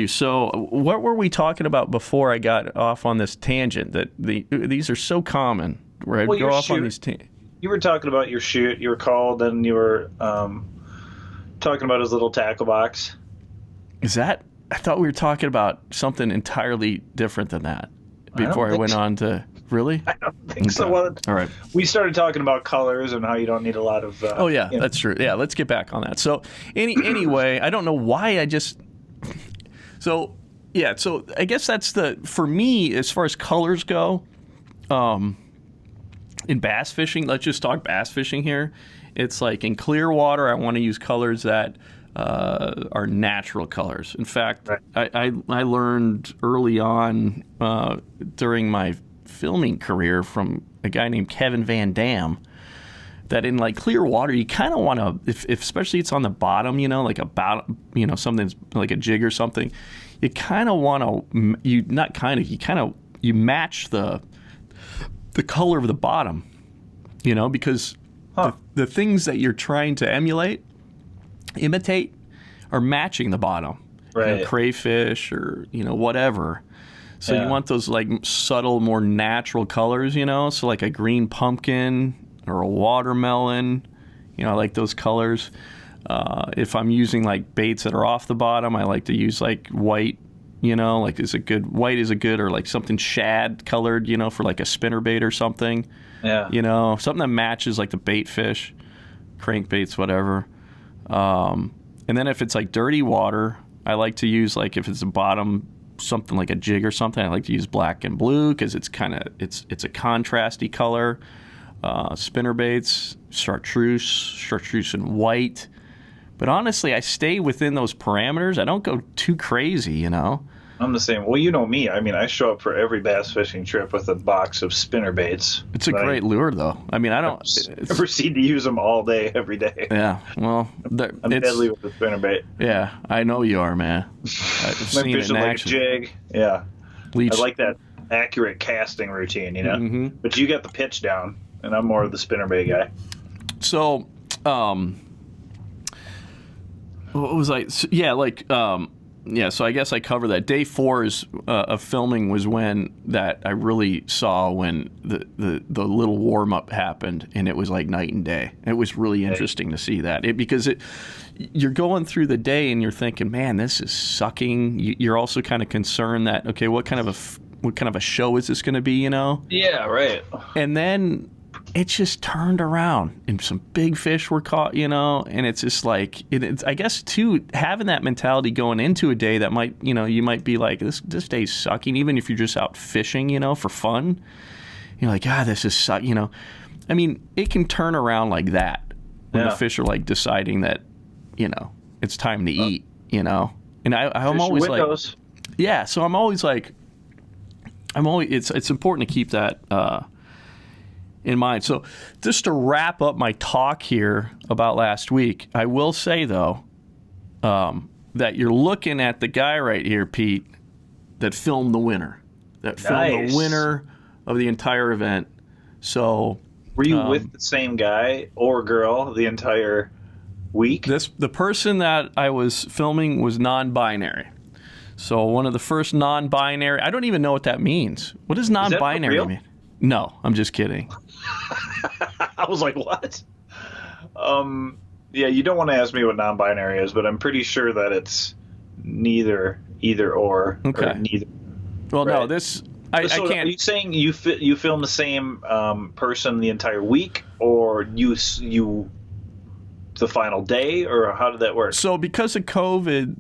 B: So what were we talking about before I got off on this tangent? That these are so common where I go off on these tangents.
A: You were talking about your shoot. You were called, and you were talking about his little tackle box.
B: Is that? I thought we were talking about something entirely different than that before I went on to... Really?
A: I don't think so. Well,
B: all right.
A: We started talking about colors and how you don't need a lot of...
B: That's true. Yeah, let's get back on that. So anyway, I don't know why I just... So I guess that's for me, as far as colors go, in bass fishing, let's just talk bass fishing here. It's like in clear water, I want to use colors that are natural colors. In fact, right. I learned early on during my filming career from a guy named Kevin Van Dam that in like clear water, you kind of want to, if especially it's on the bottom, like something's like a jig or something, you kind of want to, you match the color of the bottom, because the things that you're trying to imitate are matching the bottom,
A: right?
B: Crayfish or, whatever. So you want those like subtle, more natural colors, so like a green pumpkin or a watermelon, I like those colors. If I'm using like baits that are off the bottom, I like to use like white, like white is a good, or like something shad colored, for like a spinnerbait or something.
A: Yeah.
B: Something that matches like the bait fish, crankbaits, whatever. And then if it's like dirty water, I like to use like, if it's the bottom, something like a jig or something, I like to use black and blue because it's a contrasty color. Spinnerbaits, chartreuse and white. But honestly, I stay within those parameters. I don't go too crazy,
A: I'm the same. Well, you know me. I mean, I show up for every bass fishing trip with a box of spinnerbaits.
B: It's a great lure, though. I mean, I
A: proceed to use them all day, every day.
B: Yeah, well,
A: I'm deadly with the spinnerbait.
B: Yeah, I know you are, man. I've seen it in action.
A: Like a jig. Yeah,
B: Leech.
A: I like that accurate casting routine,
B: Mm-hmm.
A: But you got the pitch down, and I'm more of the spinnerbait guy.
B: So, what was I? So I guess I covered that. Day 4 of filming was when that I really saw when the little warm up happened, and it was like night and day. It was really interesting to see that because you're going through the day and you're thinking, man, this is sucking. You're also kind of concerned that, okay, what kind of a show is this going to be?
A: Yeah, right.
B: And then it just turned around and some big fish were caught, and it's just like, it's, I guess too, having that mentality going into a day that might, you might be like, this day's sucking, even if you're just out fishing, for fun, you're like, this is I mean, it can turn around like that when the fish are like deciding that, it's time to eat, and I'm always like, so I'm always like, it's important to keep that, in mind. So just to wrap up my talk here about last week, I will say, though, that you're looking at the guy right here, Pete, that filmed the winner. Filmed the winner of the entire event. So
A: were you with the same guy or girl the entire week?
B: The person that I was filming was non-binary. So one of the first non-binary, I don't even know what that means. What does non-binary mean? No, I'm just kidding.
A: I was like, what? Yeah, you don't want to ask me what non-binary is, but I'm pretty sure that it's either or.
B: Okay.
A: Or neither.
B: Well, right? No, I can't.
A: Are you saying you film the same person the entire week, or you the final day, or how did that work?
B: So because of COVID,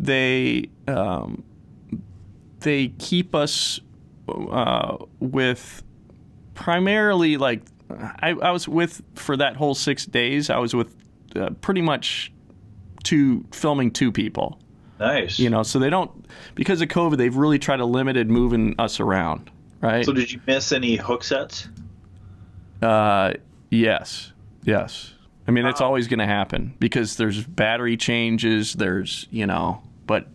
B: they keep us with primarily like I was with for that whole 6 days. I was with pretty much filming 2 people.
A: Nice.
B: So they don't, because of COVID, they've really tried to limit moving us around, right?
A: So did you miss any hook sets?
B: Yes. I mean, it's always going to happen because there's battery changes. There's but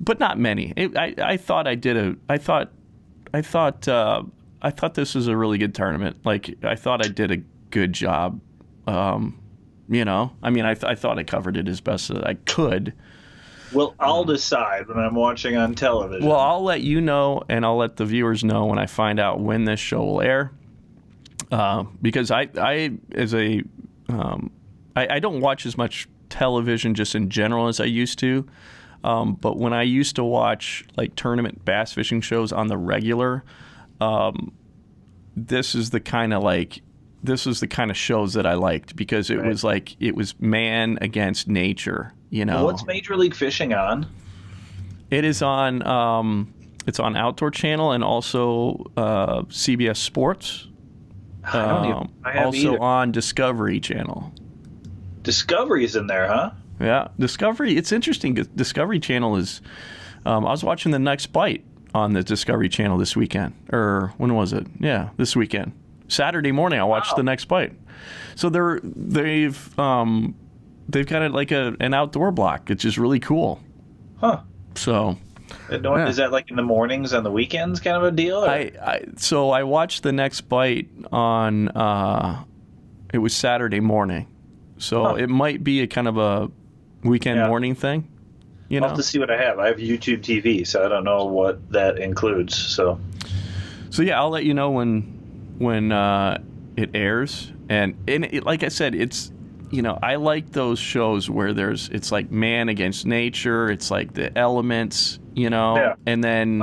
B: but not many. I thought I thought this was a really good tournament. Like, I thought I did a good job. You know, I mean, I thought I covered it as best as I could.
A: Well, I'll decide when I'm watching on television.
B: Well, I'll let you know, and I'll let the viewers know when I find out when this show will air. Because I don't watch as much television just in general as I used to. But when I used to watch like tournament bass fishing shows on the regular, this is the kind of shows that I liked, because it was like, it was man against nature, you know.
A: What's Major League Fishing on?
B: It is on it's on Outdoor Channel and also CBS Sports.
A: I have
B: also
A: either.
B: on Discovery Channel.
A: Discovery's in there, huh?
B: Yeah, Discovery. It's interesting. Discovery Channel is. I was watching The Next Bite on the Discovery Channel this weekend, or when was it? Yeah, this weekend. Saturday morning, I watched The Next Bite. So they've got it like an outdoor block, which is really cool.
A: Huh.
B: So.
A: Is that like in the mornings on the weekends kind of a deal?
B: So I watched The Next Bite on. It was Saturday morning, so it might be a kind of a weekend morning thing. You know,
A: I'll have to see what I have. I have YouTube TV, so I don't know what that includes. So
B: yeah, I'll let you know when it airs, and like I said, it's, you know, I like those shows where it's like man against nature, it's like the elements, you know, and then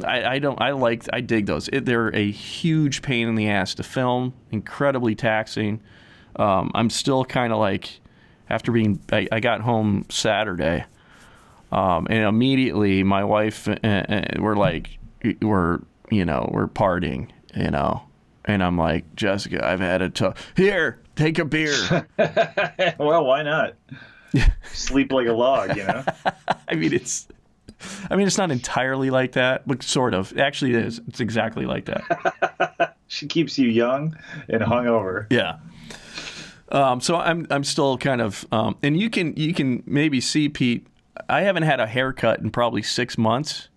B: I dig those. They're a huge pain in the ass to film, incredibly taxing. I'm still kind of like, after I got home Saturday, and immediately my wife we're partying, you know, and I'm like, Jessica, I've had a here, take a beer.
A: Well, why not? Sleep like a log, you know.
B: I mean, it's not entirely like that, but sort of. Actually, it is. It's exactly like that.
A: She keeps you young and hungover.
B: Yeah. So I'm still kind of, and you can maybe see, Pete, I haven't had a haircut in probably 6 months.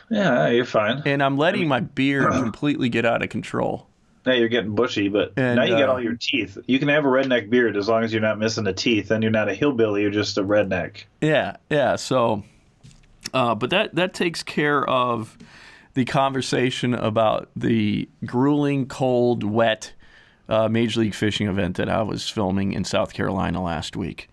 A: Yeah, you're fine.
B: And I'm letting my beard completely get out of control.
A: Now you're getting bushy, but now you got all your teeth. You can have a redneck beard as long as you're not missing the teeth. Then you're not a hillbilly, you're just a redneck.
B: Yeah. So, but that takes care of the conversation about the grueling, cold, wet Major League Fishing event that I was filming in South Carolina last week.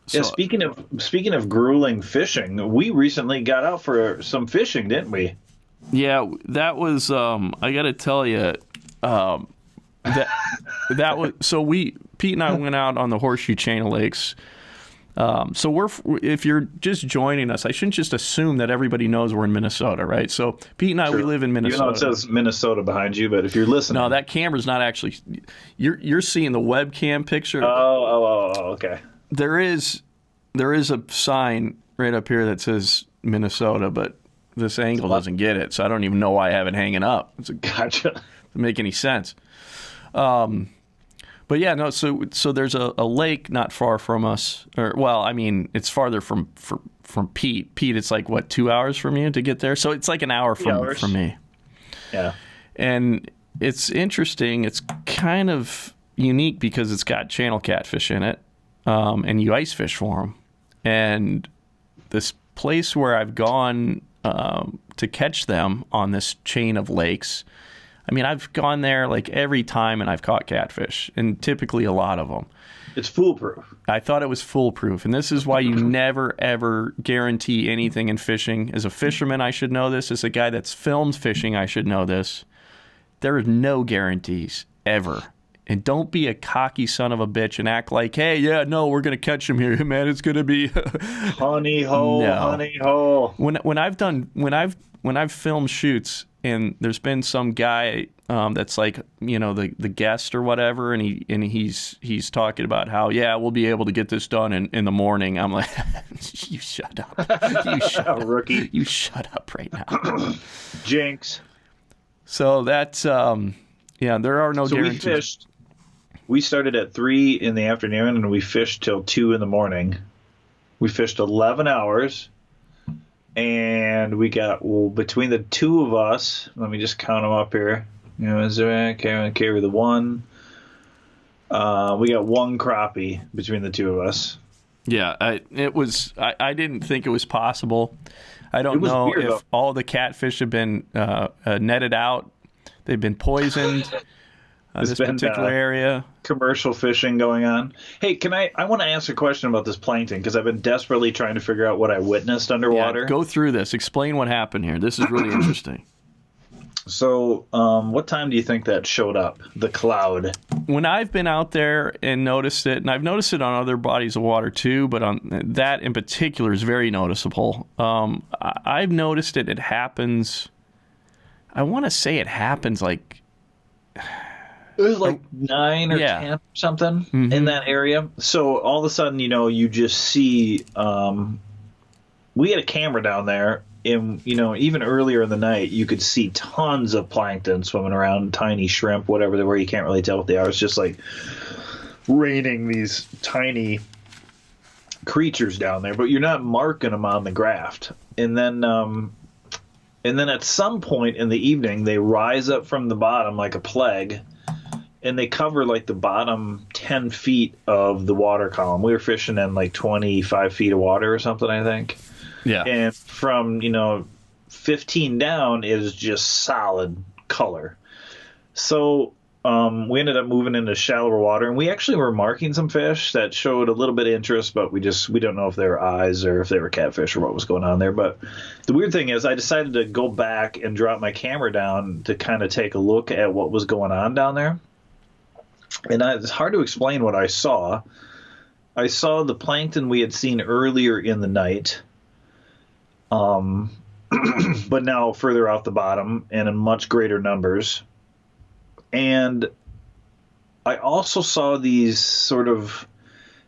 A: Speaking of grueling fishing, we recently got out for some fishing, didn't we?
B: Yeah, that was. I got to tell you, that was. So Pete and I went out on the Horseshoe Chain of Lakes. So if you're just joining us, I shouldn't just assume that everybody knows we're in Minnesota, right? So Pete and I, we live in Minnesota.
A: You know, it says Minnesota behind you, but if you're listening,
B: no, that camera's not actually. You're seeing the webcam picture.
A: Oh, okay.
B: There is a sign right up here that says Minnesota, but this angle doesn't get it, so I don't even know why I have it hanging up.
A: Gotcha.
B: Doesn't make any sense. But yeah, no. So there's a lake not far from us, or well, I mean, it's farther from Pete. Pete, it's like what, 2 hours from you to get there. So it's like an hour from me.
A: Yeah.
B: And it's interesting. It's kind of unique because it's got channel catfish in it, and you ice fish for them. And this place where I've gone to catch them on this chain of lakes, I mean, I've gone there like every time and I've caught catfish, and typically a lot of them.
A: It's foolproof.
B: I thought it was foolproof, and this is why you never, ever guarantee anything in fishing. As a fisherman, I should know this. As a guy that's filmed fishing, I should know this. There are no guarantees, ever. And don't be a cocky son of a bitch and act like, hey, yeah, no, we're going to catch him here. Man, it's going to be
A: honey hole, no. Honey hole.
B: When I've filmed shoots and there's been some guy that's like, you know, the guest or whatever, and he's talking about how, yeah, we'll be able to get this done in the morning. I'm like, you shut up. You shut up,
A: rookie.
B: You shut up right now.
A: Jinx.
B: So that's yeah, there are no guarantees.
A: We started at 3 in the afternoon and we fished till 2 in the morning. We fished 11 hours. And we got, well, between the two of us, let me just count them up here. Is there carry the one? We got one crappie between the two of us.
B: Yeah, I didn't think it was possible. I don't know
A: weird,
B: if
A: though.
B: all the catfish have been netted out. They've been poisoned. This particular area.
A: Commercial fishing going on. Hey, I want to ask a question about this plankton because I've been desperately trying to figure out what I witnessed underwater.
B: Yeah, go through this. Explain what happened here. This is really interesting.
A: So, what time do you think that showed up? The cloud.
B: When I've been out there and noticed it, and I've noticed it on other bodies of water too, but on that in particular is very noticeable. I've noticed it. It happens. I want to say it happens like.
A: It was like 9 or 10 or something in that area. So all of a sudden, you just see. We had a camera down there. And, even earlier in the night, you could see tons of plankton swimming around, tiny shrimp, whatever they were. You can't really tell what they are. It's just like raining these tiny creatures down there, but you're not marking them on the graft. And then at some point in the evening, they rise up from the bottom like a plague, and they cover like the bottom 10 feet of the water column. We were fishing in like 25 feet of water or something, I think.
B: Yeah.
A: And from, 15 down is just solid color. So we ended up moving into shallower water, and we actually were marking some fish that showed a little bit of interest, but we don't know if they were eyes or if they were catfish or what was going on there. But the weird thing is I decided to go back and drop my camera down to kind of take a look at what was going on down there. And it's hard to explain what I saw. I saw the plankton we had seen earlier in the night, but now further out the bottom and in much greater numbers. And I also saw these sort of,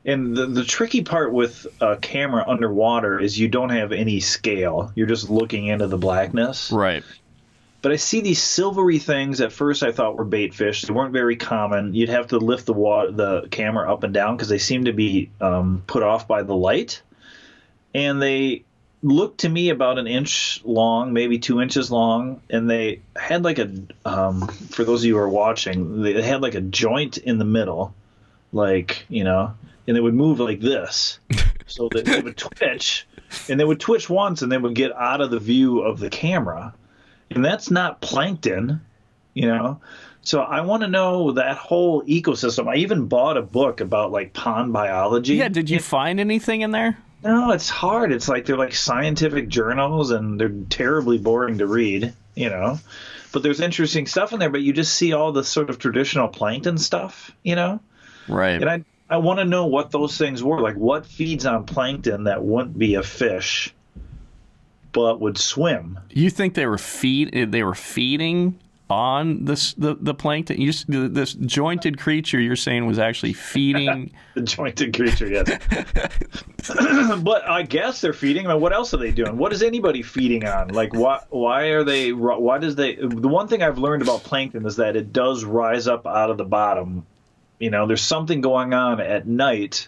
A: and the tricky part with a camera underwater is you don't have any scale. You're just looking into the blackness.
B: Right.
A: But I see these silvery things at first I thought were bait fish. They weren't very common. You'd have to lift the camera up and down because they seem to be put off by the light. And they looked to me about an inch long, maybe 2 inches long, and they had like a for those of you who are watching, they had like a joint in the middle, like, and they would move like this. So they would twitch, and they would twitch once, and they would get out of the view of the camera. And that's not plankton, So I want to know that whole ecosystem. I even bought a book about like pond biology.
B: Yeah, did you find anything in there?
A: No, it's hard. It's like they're like scientific journals, and they're terribly boring to read, But there's interesting stuff in there, but you just see all the sort of traditional plankton stuff,
B: Right.
A: And I want to know what those things were. Like, what feeds on plankton that wouldn't be a fish but would swim?
B: You think they were feeding on the plankton? This jointed creature you're saying was actually feeding.
A: The jointed creature, yes. But I guess they're feeding. I mean, what else are they doing? What is anybody feeding on? Like, why are they? Why does they? The one thing I've learned about plankton is that it does rise up out of the bottom. There's something going on at night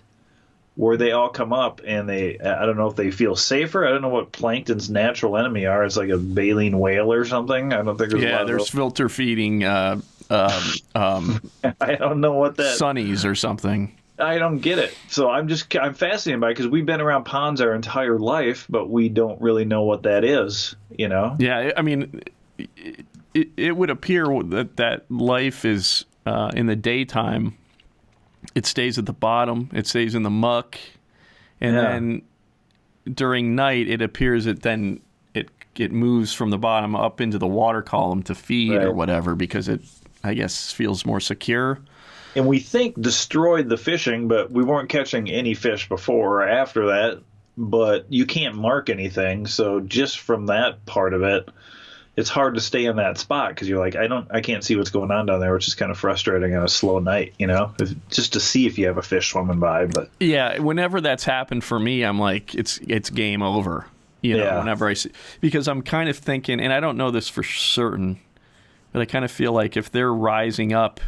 A: where they all come up, and I don't know if they feel safer. I don't know what plankton's natural enemy are. It's like a baleen whale or something. I don't think there's a lot of
B: there's
A: those.
B: filter feeding
A: I don't know what that
B: sunnies or something.
A: I don't get it. So I'm fascinated by it because we've been around ponds our entire life, but we don't really know what that is,
B: Yeah, I mean, it would appear that life is in the daytime. It stays at the bottom. It stays in the muck, and then during night, it appears that then it moves from the bottom up into the water column to feed or whatever, because it, I guess, feels more secure.
A: And we think destroyed the fishing, but we weren't catching any fish before or after that. But you can't mark anything, so just from that part of it, it's hard to stay in that spot because you're like, I can't see what's going on down there, which is kind of frustrating on a slow night, just to see if you have a fish swimming by. But
B: yeah, whenever that's happened for me, I'm like, it's game over. Whenever I see, because I'm kind of thinking, and I don't know this for certain, but I kind of feel like if they're rising up,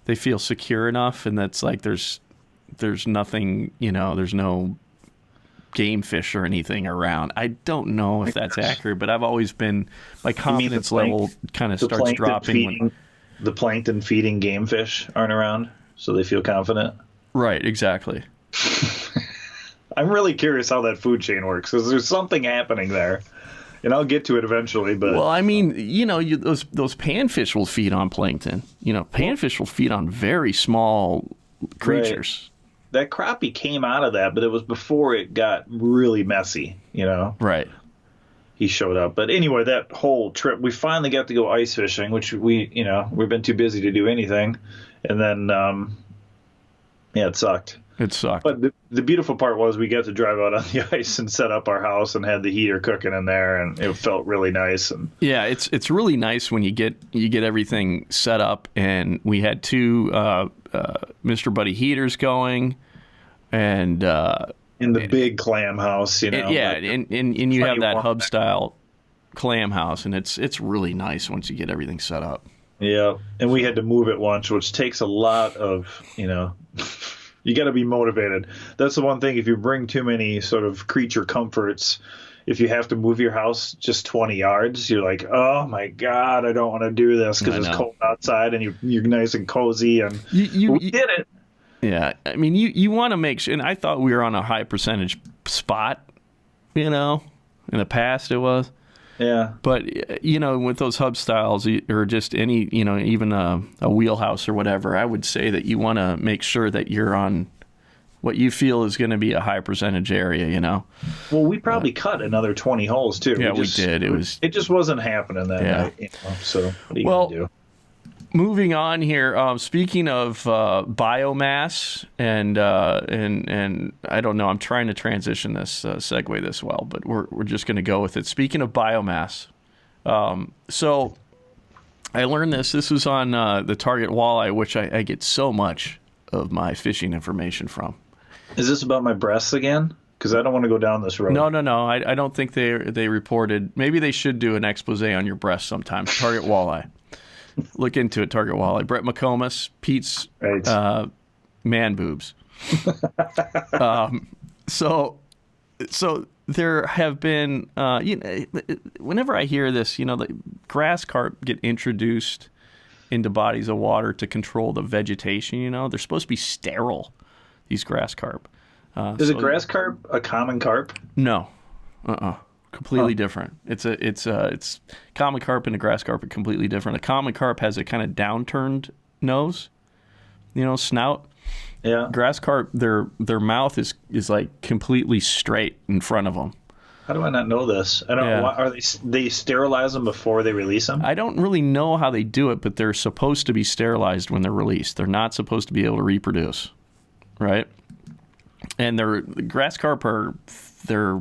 B: they feel secure enough, and that's like there's nothing, there's no game fish or anything around. I don't know if that's accurate, but I've always been, my confidence level kind of starts dropping.
A: The plankton feeding game fish aren't around, so they feel confident.
B: Right, exactly.
A: I'm really curious how that food chain works, because there's something happening there. And I'll get to it eventually, but...
B: Well, I mean, those panfish will feed on plankton. Panfish will feed on very small creatures.
A: Right. That crappie came out of that, but it was before it got really messy,
B: Right.
A: He showed up. But anyway, that whole trip, we finally got to go ice fishing, which we've been too busy to do anything. And then, it sucked.
B: It sucked.
A: But the beautiful part was we got to drive out on the ice and set up our house and had the heater cooking in there, and it felt really nice. And
B: yeah, it's really nice when you get everything set up, and we had two Mr. Buddy heaters going, and
A: in the big clam house,
B: and you have that hub style clam house, and it's really nice once you get everything set up.
A: Yeah, and we had to move it once, which takes a lot of You got to be motivated. That's the one thing. If you bring too many sort of creature comforts, if you have to move your house just 20 yards, you're like, oh my God, I don't want to do this because it's cold outside and you're nice and cozy. And we did it.
B: Yeah. I mean, you want to make sure. And I thought we were on a high percentage spot, in the past it was.
A: Yeah.
B: But, with those hub styles or just any, even a wheelhouse or whatever, I would say that you want to make sure that you're on what you feel is going to be a high percentage area,
A: Well, we probably cut another 20 holes, too.
B: Yeah, we did.
A: It just wasn't happening that night. So what are you going to do?
B: Moving on here, speaking of biomass, and I don't know, I'm trying to transition this, segue this well, but we're just going to go with it. Speaking of biomass, so I learned this. This was on the Target Walleye, which I get so much of my fishing information from.
A: Is this about my breasts again? Because I don't want to go down this road.
B: No. I don't think they reported. Maybe they should do an expose on your breasts sometime. Target Walleye. Look into it, Target Walleye. Brett McComas, Pete's man boobs. So there have been, whenever I hear this, the grass carp get introduced into bodies of water to control the vegetation. They're supposed to be sterile. These grass carp.
A: Is a grass carp a common carp?
B: No. Completely different. It's common carp and a grass carp are completely different. A common carp has a kind of downturned nose, snout.
A: Yeah.
B: Grass carp, their mouth is like completely straight in front of them.
A: How do I not know this? I don't know. Are they sterilize them before they release them?
B: I don't really know how they do it, but they're supposed to be sterilized when they're released. They're not supposed to be able to reproduce, right? And the grass carp they're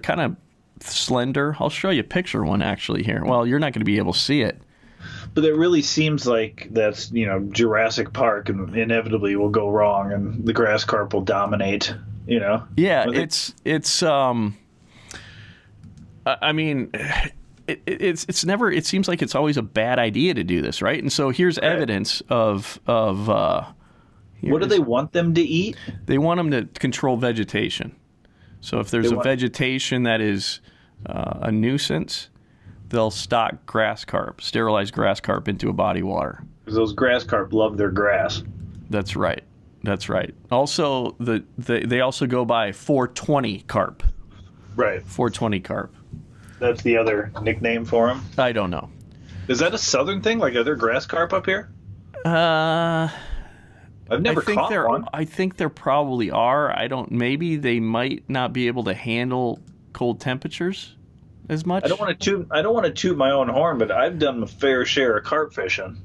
B: kind of slender. I'll show you a picture of one actually here. Well, you're not going to be able to see it.
A: But it really seems like that's, Jurassic Park, and inevitably will go wrong and the grass carp will dominate, Yeah,
B: it's I mean, it's never, it seems like it's always a bad idea to do this, right? And so here's evidence of
A: what do they want them to eat?
B: They want them to control vegetation. So if there's a vegetation that is a nuisance, they'll stock sterilized grass carp into a body of water.
A: Because those grass carp love their grass.
B: That's right. Also, they also go by 420 carp.
A: Right.
B: 420 carp.
A: That's the other nickname for them?
B: I don't know.
A: Is that a southern thing? Like, are there grass carp up here? I've never caught one.
B: I think there probably are. Maybe they might not be able to handle cold temperatures as much.
A: I don't want to toot my own horn, but I've done a fair share of carp fishing.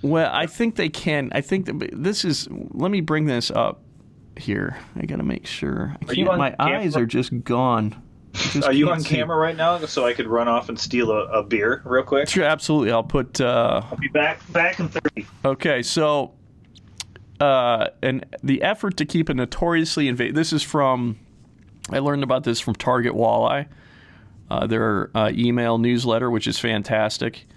B: Well, I think they can. I think let me bring this up here. I got to make sure. My eyes are just gone.
A: Are you on camera right now so I could run off and steal a beer real quick?
B: Sure, absolutely. I'll be
A: back in 30.
B: Okay, so and the effort to keep a notoriously invasive. This is from. I learned about this from Target Walleye, their email newsletter, which is fantastic.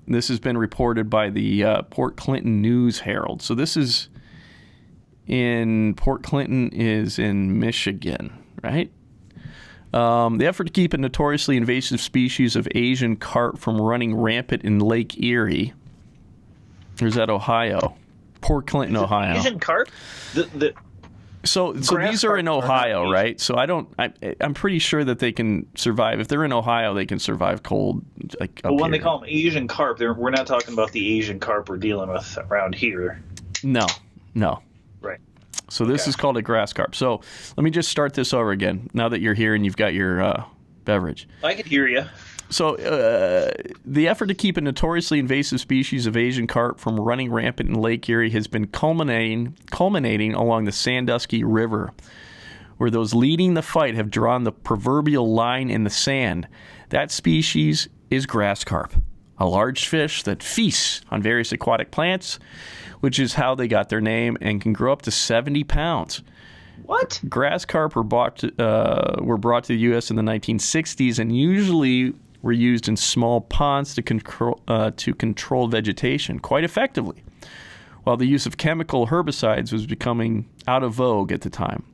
B: This has been reported by the Port Clinton News Herald. So this is in Port Clinton is in Michigan, right? The effort to keep a notoriously invasive species of Asian carp from running rampant in Lake Erie. Or is that Ohio? Port Clinton, Ohio.
A: Asian carp?
B: So these are in Ohio, right? So I'm pretty sure that they can survive. If they're in Ohio, they can survive cold. Like
A: But when they call them Asian carp, we're not talking about the Asian carp we're dealing with around here.
B: No.
A: Right.
B: So this is called a grass carp. So let me just start this over again. Now that you're here and you've got your beverage.
A: I can hear you.
B: So the effort to keep a notoriously invasive species of Asian carp from running rampant in Lake Erie has been culminating along the Sandusky River, where those leading the fight have drawn the proverbial line in the sand. That species is grass carp, a large fish that feasts on various aquatic plants, which is how they got their name, and can grow up to 70 pounds.
A: What?
B: Grass carp were brought to the U.S. in the 1960s and usually were used in small ponds to control vegetation quite effectively, while the use of chemical herbicides was becoming out of vogue at the time.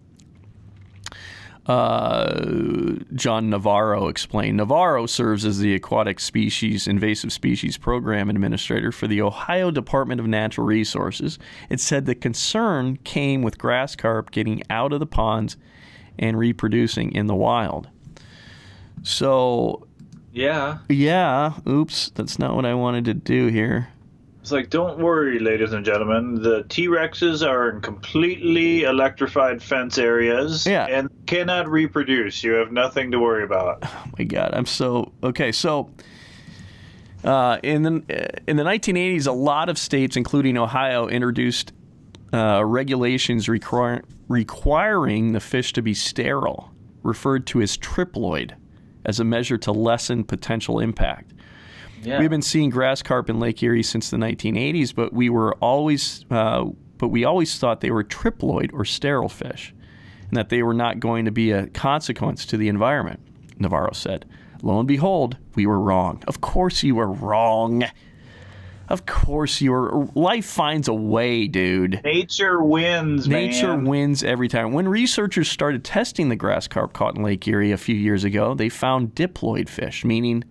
B: John Navarro explained. Navarro serves as the invasive species program administrator for the Ohio Department of Natural Resources. It said the concern came with grass carp getting out of the ponds and reproducing in the wild. So, yeah, oops, that's not what I wanted to do here.
A: It's like, don't worry, ladies and gentlemen. The T-Rexes are in completely electrified fence areas and cannot reproduce. You have nothing to worry about.
B: Oh, my God. Okay, so in the 1980s, a lot of states, including Ohio, introduced regulations requiring the fish to be sterile, referred to as triploid, as a measure to lessen potential impact. Yeah. We've been seeing grass carp in Lake Erie since the 1980s, but we always thought they were triploid or sterile fish, and that they were not going to be a consequence to the environment, Navarro said. Lo and behold, we were wrong. Of course you were wrong. Of course you were. Life finds a way, dude.
A: Nature wins, man.
B: Nature wins every time. When researchers started testing the grass carp caught in Lake Erie a few years ago, they found diploid fish, meaning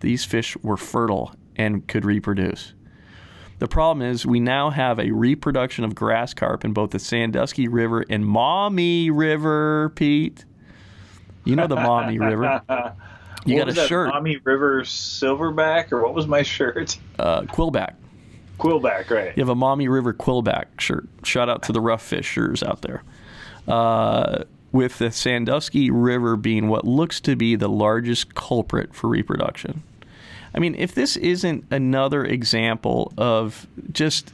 B: these fish were fertile and could reproduce. The problem is we now have a reproduction of grass carp in both the Sandusky River and Maumee River, Pete. You know the Maumee River. You got a shirt.
A: Maumee River silverback, or what was my shirt?
B: Quillback.
A: Quillback, right.
B: You have a Maumee River quillback shirt. Shout out to the rough fishers out there. With the Sandusky River being what looks to be the largest culprit for reproduction. I mean, if this isn't another example of just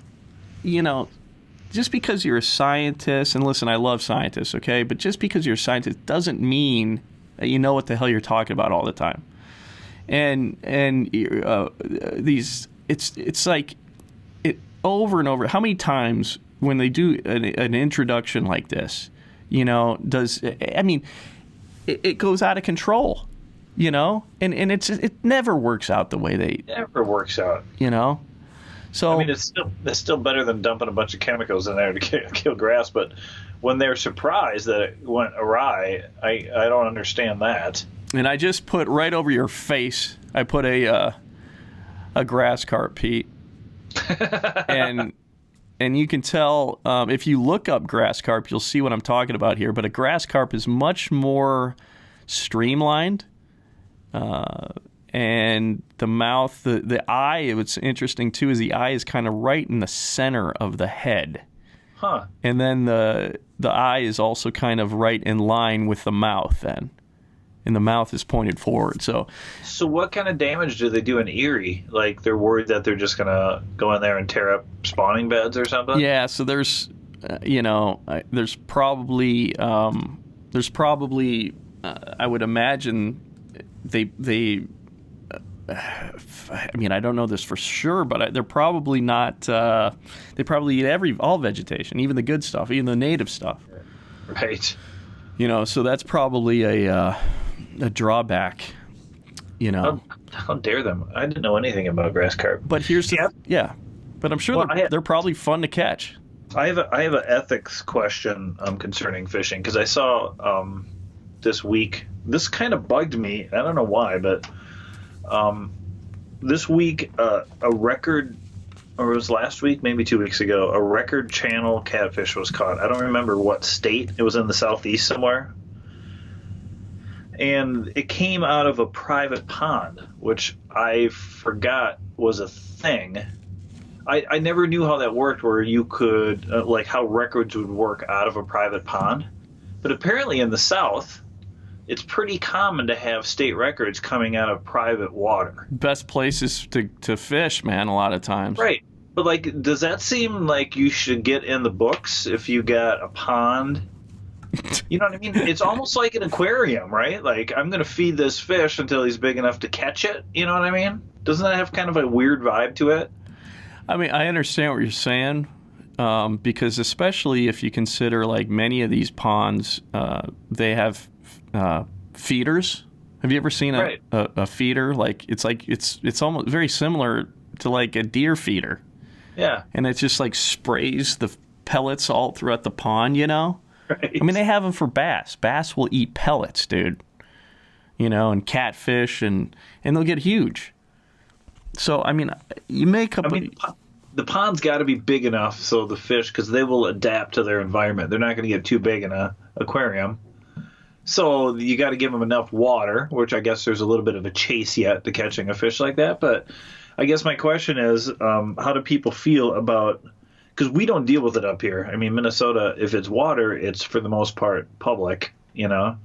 B: because you're a scientist, and listen, I love scientists, okay? But just because you're a scientist doesn't mean that you know what the hell you're talking about all the time. And it's like it over and over. How many times when they do an introduction like this, it goes out of control. And it never works out the way they
A: never works out.
B: So
A: I mean, it's still better than dumping a bunch of chemicals in there to kill grass. But when they're surprised that it went awry, I don't understand that.
B: And I just put right over your face. I put a grass carp, Pete, and you can tell if you look up grass carp, you'll see what I'm talking about here. But a grass carp is much more streamlined. And the mouth, the eye, what's interesting too is the eye is kind of right in the center of the head.
A: Huh.
B: And then the eye is also kind of right in line with the mouth then. And the mouth is pointed forward. So
A: what kind of damage do they do in Erie? Like they're worried that they're just going to go in there and tear up spawning beds or something?
B: Yeah, so there's probably I would imagine they I mean, I don't know this for sure, but they're probably not. They probably eat all vegetation, even the good stuff, even the native stuff.
A: Right.
B: So that's probably a drawback.
A: How dare them? I didn't know anything about grass carp.
B: But here's but I'm sure they're probably fun to catch.
A: I have an ethics question concerning fishing, because I saw this week. This kind of bugged me. I don't know why, but this week a record, or it was last week, maybe 2 weeks ago, a record channel catfish was caught. I don't remember what state. It was in the southeast somewhere. And it came out of a private pond, which I forgot was a thing. I never knew how that worked, where you could, like how records would work out of a private pond. But apparently in the South, it's pretty common to have state records coming out of private water.
B: Best places to fish, man, a lot of times.
A: Right. But, like, does that seem like you should get in the books if you got a pond? You know what I mean? It's almost like an aquarium, right? Like, I'm going to feed this fish until he's big enough to catch it. You know what I mean? Doesn't that have kind of a weird vibe to it?
B: I mean, I understand what you're saying, because especially if you consider, like, many of these ponds, they have feeders. Have you ever seen a feeder? It's almost very similar to like a deer feeder.
A: Yeah.
B: And it just like sprays the pellets all throughout the pond, you know?
A: Right.
B: I mean, they have them for bass. Bass will eat pellets, dude. You know, and catfish, and they'll get huge. So, I mean, you make up...
A: the pond's got to be big enough so the fish, because they will adapt to their environment. They're not going to get too big in an aquarium. So you got to give them enough water, which I guess there's a little bit of a chase yet to catching a fish like that. But I guess my question is, how do people feel about... Because we don't deal with it up here. I mean, Minnesota, if it's water, it's for the most part public, you know.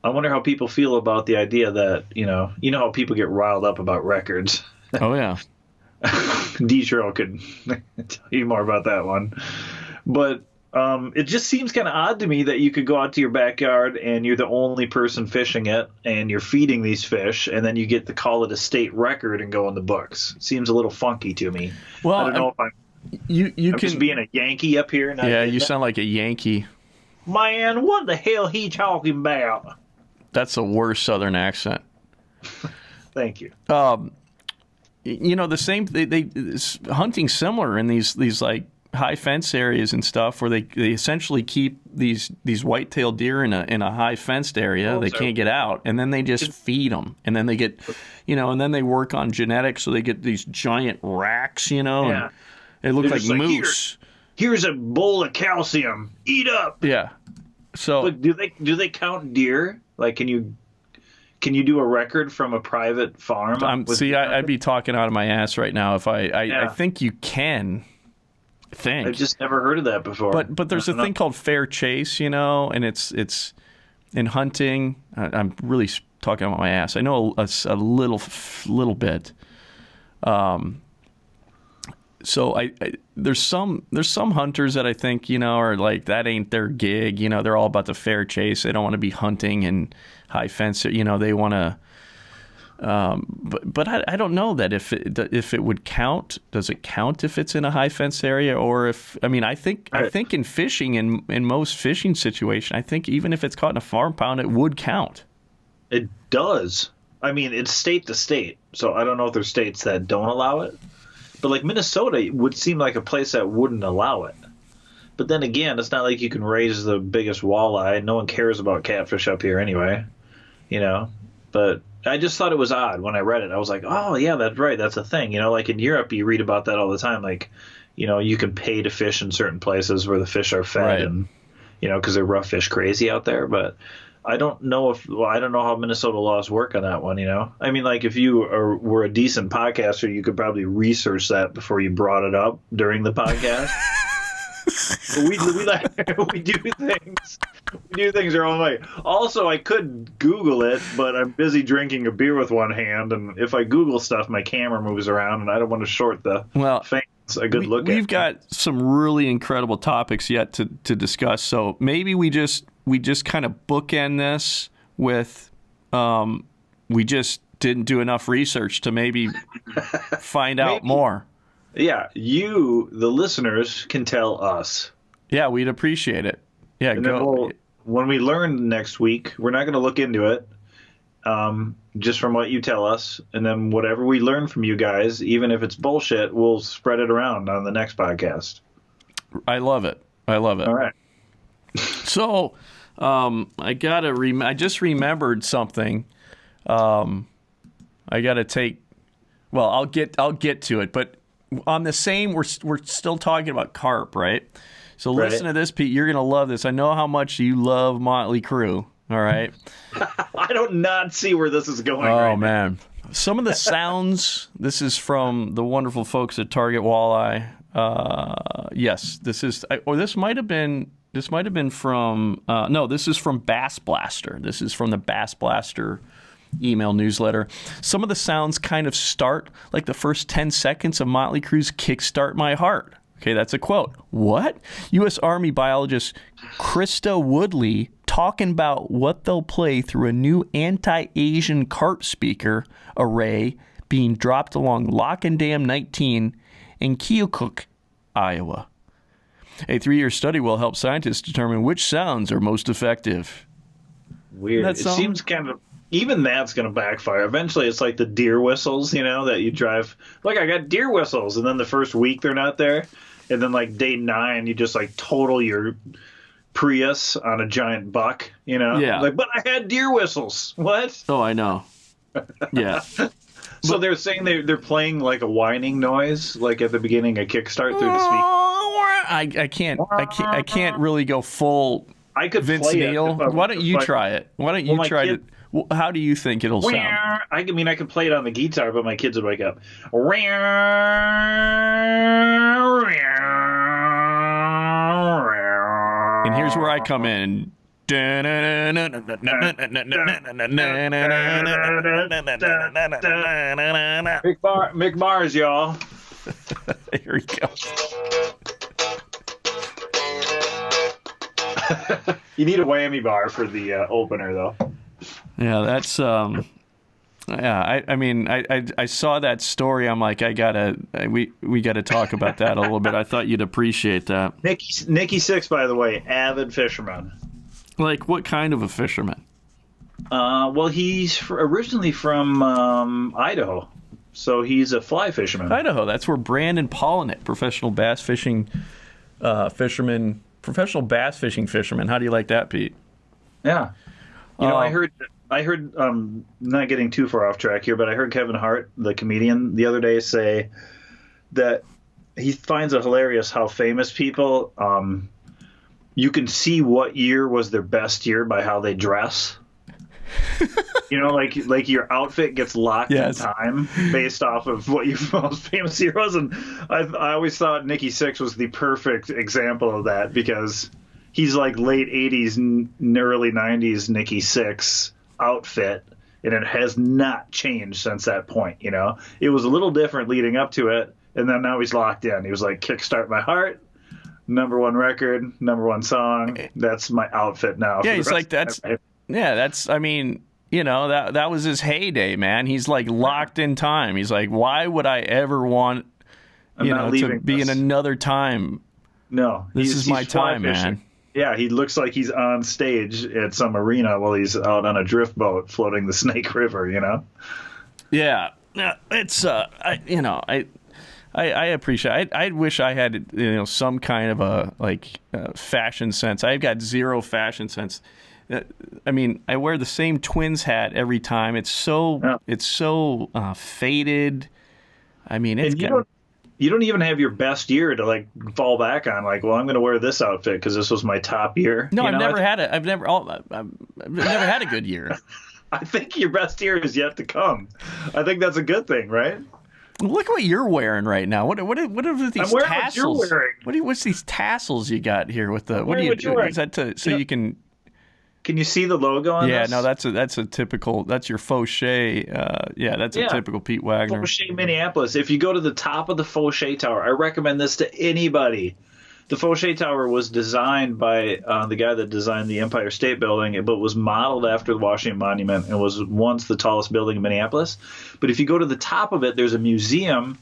A: I wonder how people feel about the idea that, you know how people get riled up about records.
B: Oh, yeah.
A: Detroit could tell you more about that one. But it just seems kind of odd to me that you could go out to your backyard and you're the only person fishing it and you're feeding these fish, and then you get to call it a state record and go in the books. It seems a little funky to me.
B: Well,
A: I don't know if I'm just being a Yankee up here.
B: Yeah, you sound like a Yankee.
A: Man, what the hell he talking about?
B: That's a worse Southern accent.
A: Thank you.
B: You know, the same. They hunting's similar in these like high fence areas and stuff, where they essentially keep these white-tailed deer in a high fenced area. They can't get out, and then they just feed them, and then they get, and then they work on genetics, so they get these giant racks, and it looks like moose.
A: Here's a bowl of calcium. Eat up.
B: Yeah. So,
A: but do they count deer? Like, can you do a record from a private farm?
B: I'd be talking out of my ass right now if I think you can.
A: I've just never heard of that before.
B: But there's a thing called fair chase, and it's in hunting. I'm really talking about my ass. I know a little bit. So there's some hunters that I think are like, that ain't their gig. They're all about the fair chase. They don't want to be hunting in high fence. They want to. But I don't know that if it would count. Does it count if it's in a high fence area, or if I think in fishing, in most fishing situation, I think even if it's caught in a farm pond, it would count.
A: It does. I mean, it's state to state, so I don't know if there's states that don't allow it. But like Minnesota would seem like a place that wouldn't allow it. But then again, it's not like you can raise the biggest walleye. No one cares about catfish up here anyway, But I just thought it was odd when I read it. I was like, oh, yeah, that's right. That's a thing. Like in Europe, you read about that all the time. Like, you can pay to fish in certain places where the fish are fed, right. And, because they're rough fish crazy out there. But I don't know how Minnesota laws work on that one, I mean, like if you were a decent podcaster, you could probably research that before you brought it up during the podcast. we do things our own way. Also, I could Google it, but I'm busy drinking a beer with one hand, and if I Google stuff, my camera moves around, and I don't want to short the fans a good look at.
B: We've got some really incredible topics yet to discuss, so maybe we just kind of bookend this with we just didn't do enough research to maybe find out more.
A: Yeah, you, the listeners, can tell us.
B: Yeah, we'd appreciate it. Yeah,
A: and go. When we learn next week, we're not going to look into it. just from what you tell us. And then whatever we learn from you guys, even if it's bullshit, we'll spread it around on the next podcast.
B: I love it. All
A: right.
B: So I just remembered something. I got to take. Well, I'll get to it, but on the same, we're still talking about carp, right? So listen to this, Pete. You're gonna love this. I know how much you love Motley Crue. All right.
A: I don't not see where this is going.
B: Oh man, some of the sounds. This is from the wonderful folks at Target Walleye. Yes, this is. Or this might have been. This might have been from. No, this is from Bass Blaster. This is from the Bass Blaster email newsletter. Some of the sounds kind of start like the first 10 seconds of Motley Crue's Kickstart My Heart. Okay, that's a quote. What? U.S. Army biologist Krista Woodley talking about what they'll play through a new anti-Asian carp speaker array being dropped along Lock and Dam 19 in Keokuk, Iowa. A 3-year study will help scientists determine which sounds are most effective.
A: Weird. It seems kind of... Even that's going to backfire. Eventually, it's like the deer whistles, that you drive. Like, I got deer whistles. And then the first week, they're not there. And then, like, day 9, you just, like, total your Prius on a giant buck,
B: Yeah.
A: Like, but I had deer whistles. What?
B: Oh, I know. Yeah.
A: So they're saying they're playing, like, a whining noise, like, at the beginning of Kickstart through the speaker.
B: I can't really go full
A: I could
B: Vince
A: play
B: Neil. Why don't you try it? Why don't you try it? How do you think it'll sound?
A: I could play it on the guitar, but my kids would wake up.
B: And here's where I come in.
A: Mick Mars, y'all.
B: Here we go.
A: You need a whammy bar for the opener, though.
B: Yeah, that's yeah. I saw that story. I'm like, we gotta talk about that a little bit. I thought you'd appreciate that.
A: Nikki Sixx, by the way, avid fisherman.
B: Like, what kind of a fisherman?
A: Well, he's originally from Idaho, so he's a fly fisherman.
B: Idaho. That's where Brandon Pollinet, professional bass fishing fisherman. Professional bass fishing fisherman. How do you like that, Pete?
A: Yeah. I heard not getting too far off track here, but I heard Kevin Hart, the comedian, the other day say that he finds it hilarious how famous people, you can see what year was their best year by how they dress. Like your outfit gets locked in time based off of what your most famous year was. And I always thought Nikki Sixx was the perfect example of that because he's like late 80s and early 90s Nikki Sixx outfit, and it has not changed since that point. It was a little different leading up to it, and then now he's locked in. He was like, Kickstart My Heart, #1 record, #1 song. That's my outfit now.
B: Yeah, he's like, that was his heyday, man. He's like locked in time. He's like, why would I ever want, to be in another time?
A: No,
B: this is my time, man.
A: Yeah, he looks like he's on stage at some arena while he's out on a drift boat floating the Snake River,
B: Yeah, it's I appreciate. I wish I had some kind of a fashion sense. I've got zero fashion sense. I wear the same Twins hat every time. It's so faded.
A: You don't even have your best year to fall back on. I'm going to wear this outfit because this was my top year.
B: No, I've never had it. I've never had a good year.
A: I think your best year is yet to come. I think that's a good thing, right?
B: Look at what you're wearing right now. What are these tassels?
A: What you're wearing.
B: What's these tassels you got here with the? What do you do? Is that so you can?
A: Can you see the logo on this?
B: Yeah, no, that's a typical. That's your Fauché. That's a typical Pete Wagner.
A: Fauché, Minneapolis. If you go to the top of the Fauché Tower, I recommend this to anybody. The Fauché Tower was designed by the guy that designed the Empire State Building, but was modeled after the Washington Monument and was once the tallest building in Minneapolis. But if you go to the top of it, there's a museum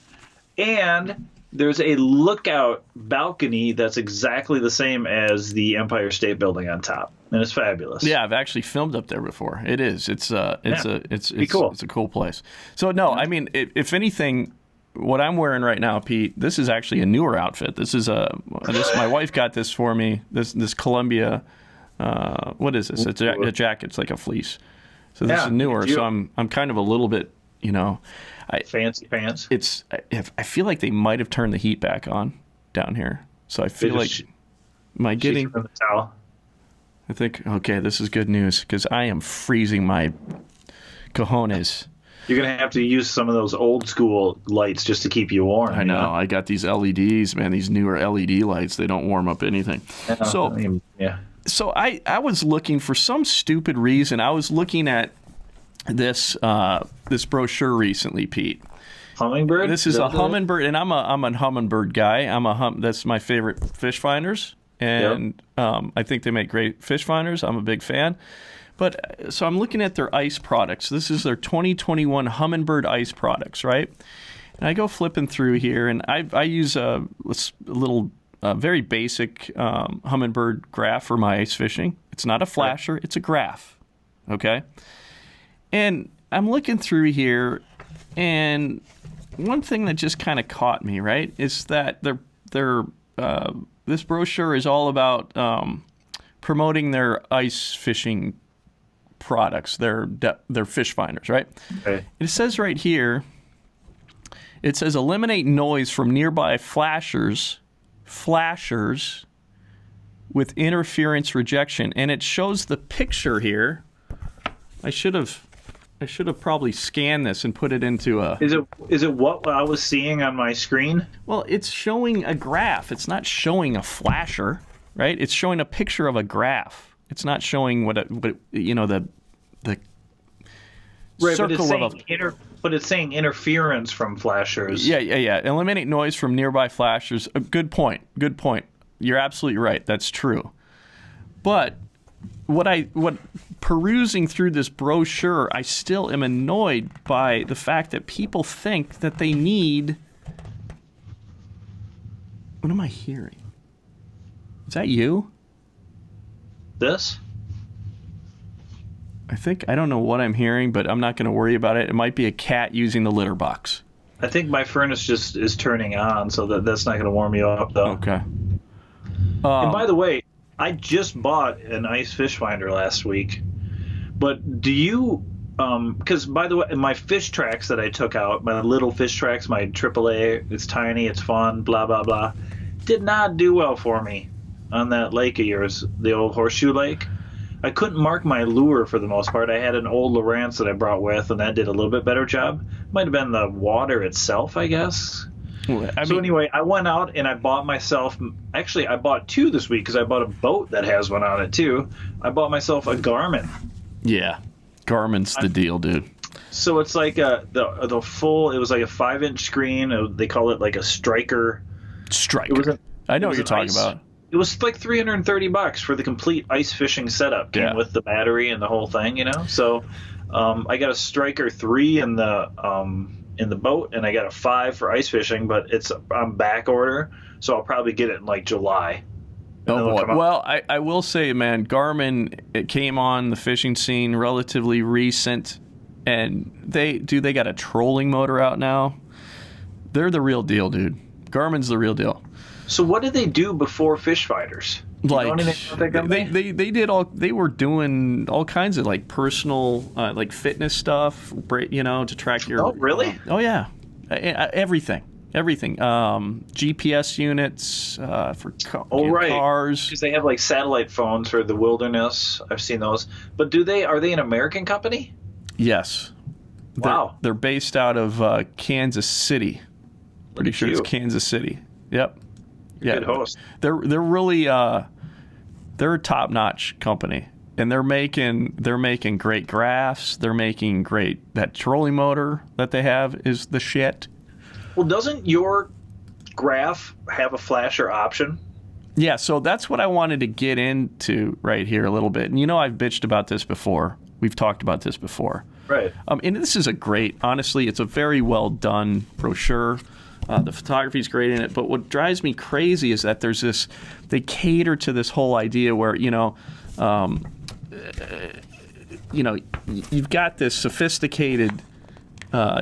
A: and there's a lookout balcony that's exactly the same as the Empire State Building on top. and it's fabulous.
B: Yeah, I've actually filmed up there before. It is. It's cool. It's a cool place. So no, I mean, if anything, what I'm wearing right now, Pete, this is actually a newer outfit. This is my wife got this for me. This Columbia. What is this? It's a jacket. It's like a fleece. So this is newer. So I'm kind of a little bit,
A: fancy pants.
B: I feel like they might have turned the heat back on down here. So I feel like, am I getting?
A: From the towel.
B: I think, okay, this is good news because I am freezing my cojones.
A: You're going to have to use some of those old school lights just to keep you warm.
B: I know. I got these LEDs, man, these newer LED lights. They don't warm up anything. So I was looking for some stupid reason. I was looking at this brochure recently, Pete.
A: Hummingbird?
B: This is a hummingbird, and I'm a hummingbird guy. That's my favorite fish finders. And I think they make great fish finders. I'm a big fan. But so I'm looking at their ice products. This is their 2021 Humminbird ice products, right? And I go flipping through here, and I use a little very basic Humminbird graph for my ice fishing. It's not a flasher. It's a graph, okay? And I'm looking through here, and one thing that just kind of caught me, right, is that this brochure is all about promoting their ice fishing products, their fish finders, right? Okay. It says right here, it says eliminate noise from nearby flashers with interference rejection, and it shows the picture here. I should have probably scanned this and put it into a... Is it what I was seeing on my screen? Well, it's showing a graph. It's not showing a flasher, right? It's showing a picture of a graph. It's not showing the
A: right,
B: circle
A: but it's saying interference from flashers.
B: Yeah. Eliminate noise from nearby flashers. Good point. You're absolutely right. That's true. But what perusing through this brochure, I still am annoyed by the fact that people think that they need... What am I hearing? Is that you?
A: This?
B: I don't know what I'm hearing, but I'm not going to worry about it. It might be a cat using the litter box.
A: I think my furnace just is turning on, so that's not going to warm you up, though.
B: Okay.
A: And by the way, I just bought an ice fish finder last week. But do you... because, by the way, my fish tracks that I took out, my little fish tracks, my AAA, it's tiny, it's fun, blah, blah, blah, did not do well for me on that lake of yours, the old Horseshoe Lake. I couldn't mark my lure for the most part. I had an old Lowrance that I brought with, and that did a little bit better job. Might have been the water itself, I guess. Anyway, I went out and I bought myself... Actually, I bought two this week because I bought a boat that has one on it, too. I bought myself a Garmin.
B: Yeah. Garmin's the deal, dude.
A: So it's like the full... It was like a 5-inch screen. They call it like a Striker.
B: I know what you're talking about.
A: It was like $330 for the complete ice fishing setup. Came with the battery and the whole thing, So I got a Striker 3 in the boat, and I got a 5 for ice fishing, but it's on back order, so I'll probably get it in like July.
B: Oh boy! Well, I will say, man, Garmin, it came on the fishing scene relatively recent, and they got a trolling motor out now. They're the real deal, dude. Garmin's the real deal.
A: So what did they do before fish fighters? They
B: were doing all kinds of like personal like fitness stuff, to track your...
A: Oh, really?
B: Oh yeah, everything. GPS units for cars.
A: Because they have like satellite phones for the wilderness. I've seen those. But are they an American company?
B: Yes.
A: Wow.
B: They're based out of Kansas City. Pretty sure it's Kansas City. Yep. Yeah,
A: good host.
B: They're really they're a top-notch company, and they're making great graphs. They're making that trolling motor that they have is the shit.
A: Well, doesn't your graph have a flasher option?
B: Yeah, so that's what I wanted to get into right here a little bit. And I've bitched about this before. We've talked about this before.
A: Right.
B: And this is honestly, it's a very well done brochure. The photography is great in it, but what drives me crazy is that there's they cater to this whole idea where, you've got this sophisticated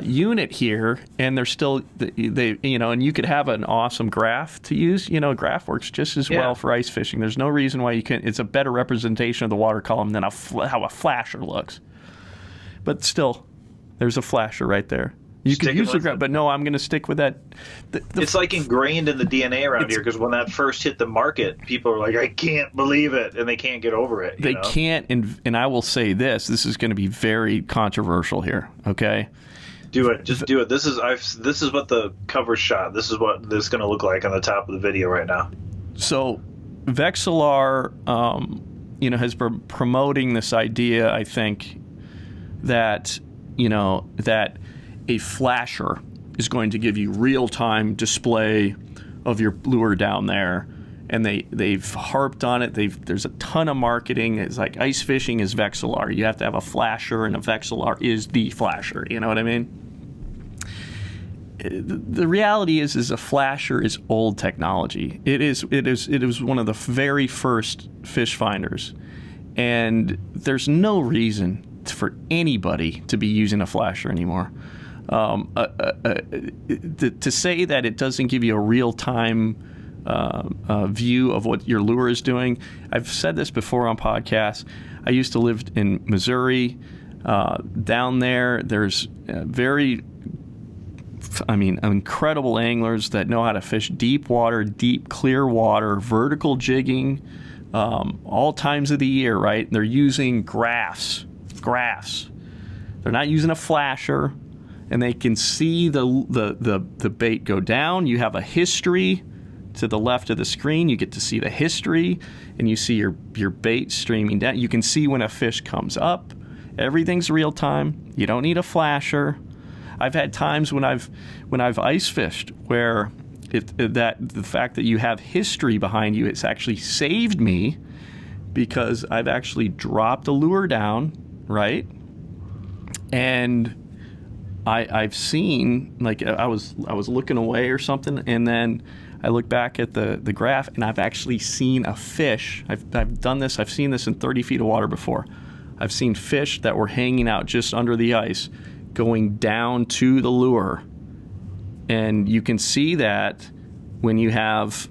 B: unit here, and they're still and you could have an awesome graph to use. Graph works just as well for ice fishing. There's no reason why you can't. It's a better representation of the water column than how a flasher looks. But still, there's a flasher right there. You could use the graph, but no, I'm going to stick with that.
A: It's like ingrained in the DNA around here, because when that first hit the market, people are like, I can't believe it, and they can't get over it.
B: They can't, and I will say this is going to be very controversial here, okay?
A: Do it. Just do it. This is what the cover shot. This is what this is going to look like on the top of the video right now. So,
B: Vexilar, has been promoting this idea, I think, that a flasher is going to give you real-time display of your lure down there. And they've harped on it. There's a ton of marketing. It's like ice fishing is Vexilar. You have to have a flasher, and a Vexilar is the flasher. You know what I mean? The reality is a flasher is old technology. It is one of the very first fish finders, and there's no reason for anybody to be using a flasher anymore. To say that it doesn't give you a real-time view of what your lure is doing. I've said this before on podcasts. I used to live in Missouri. Down there, there's incredible anglers that know how to fish deep water, deep, clear water, vertical jigging, all times of the year, right? They're using graphs. They're not using a flasher, and they can see the bait go down. You have a history to the left of the screen. You get to see the history, and you see your bait streaming down. You can see when a fish comes up. Everything's real time. You don't need a flasher. I've had times when I've ice fished where the fact that you have history behind you, it's actually saved me, because I've actually dropped a lure down, right? And I've seen, like, I was looking away or something, and then I look back at the graph, and I've actually seen a fish. I've done this. I've seen this in 30 feet of water before. I've seen fish that were hanging out just under the ice going down to the lure. And you can see that when you have,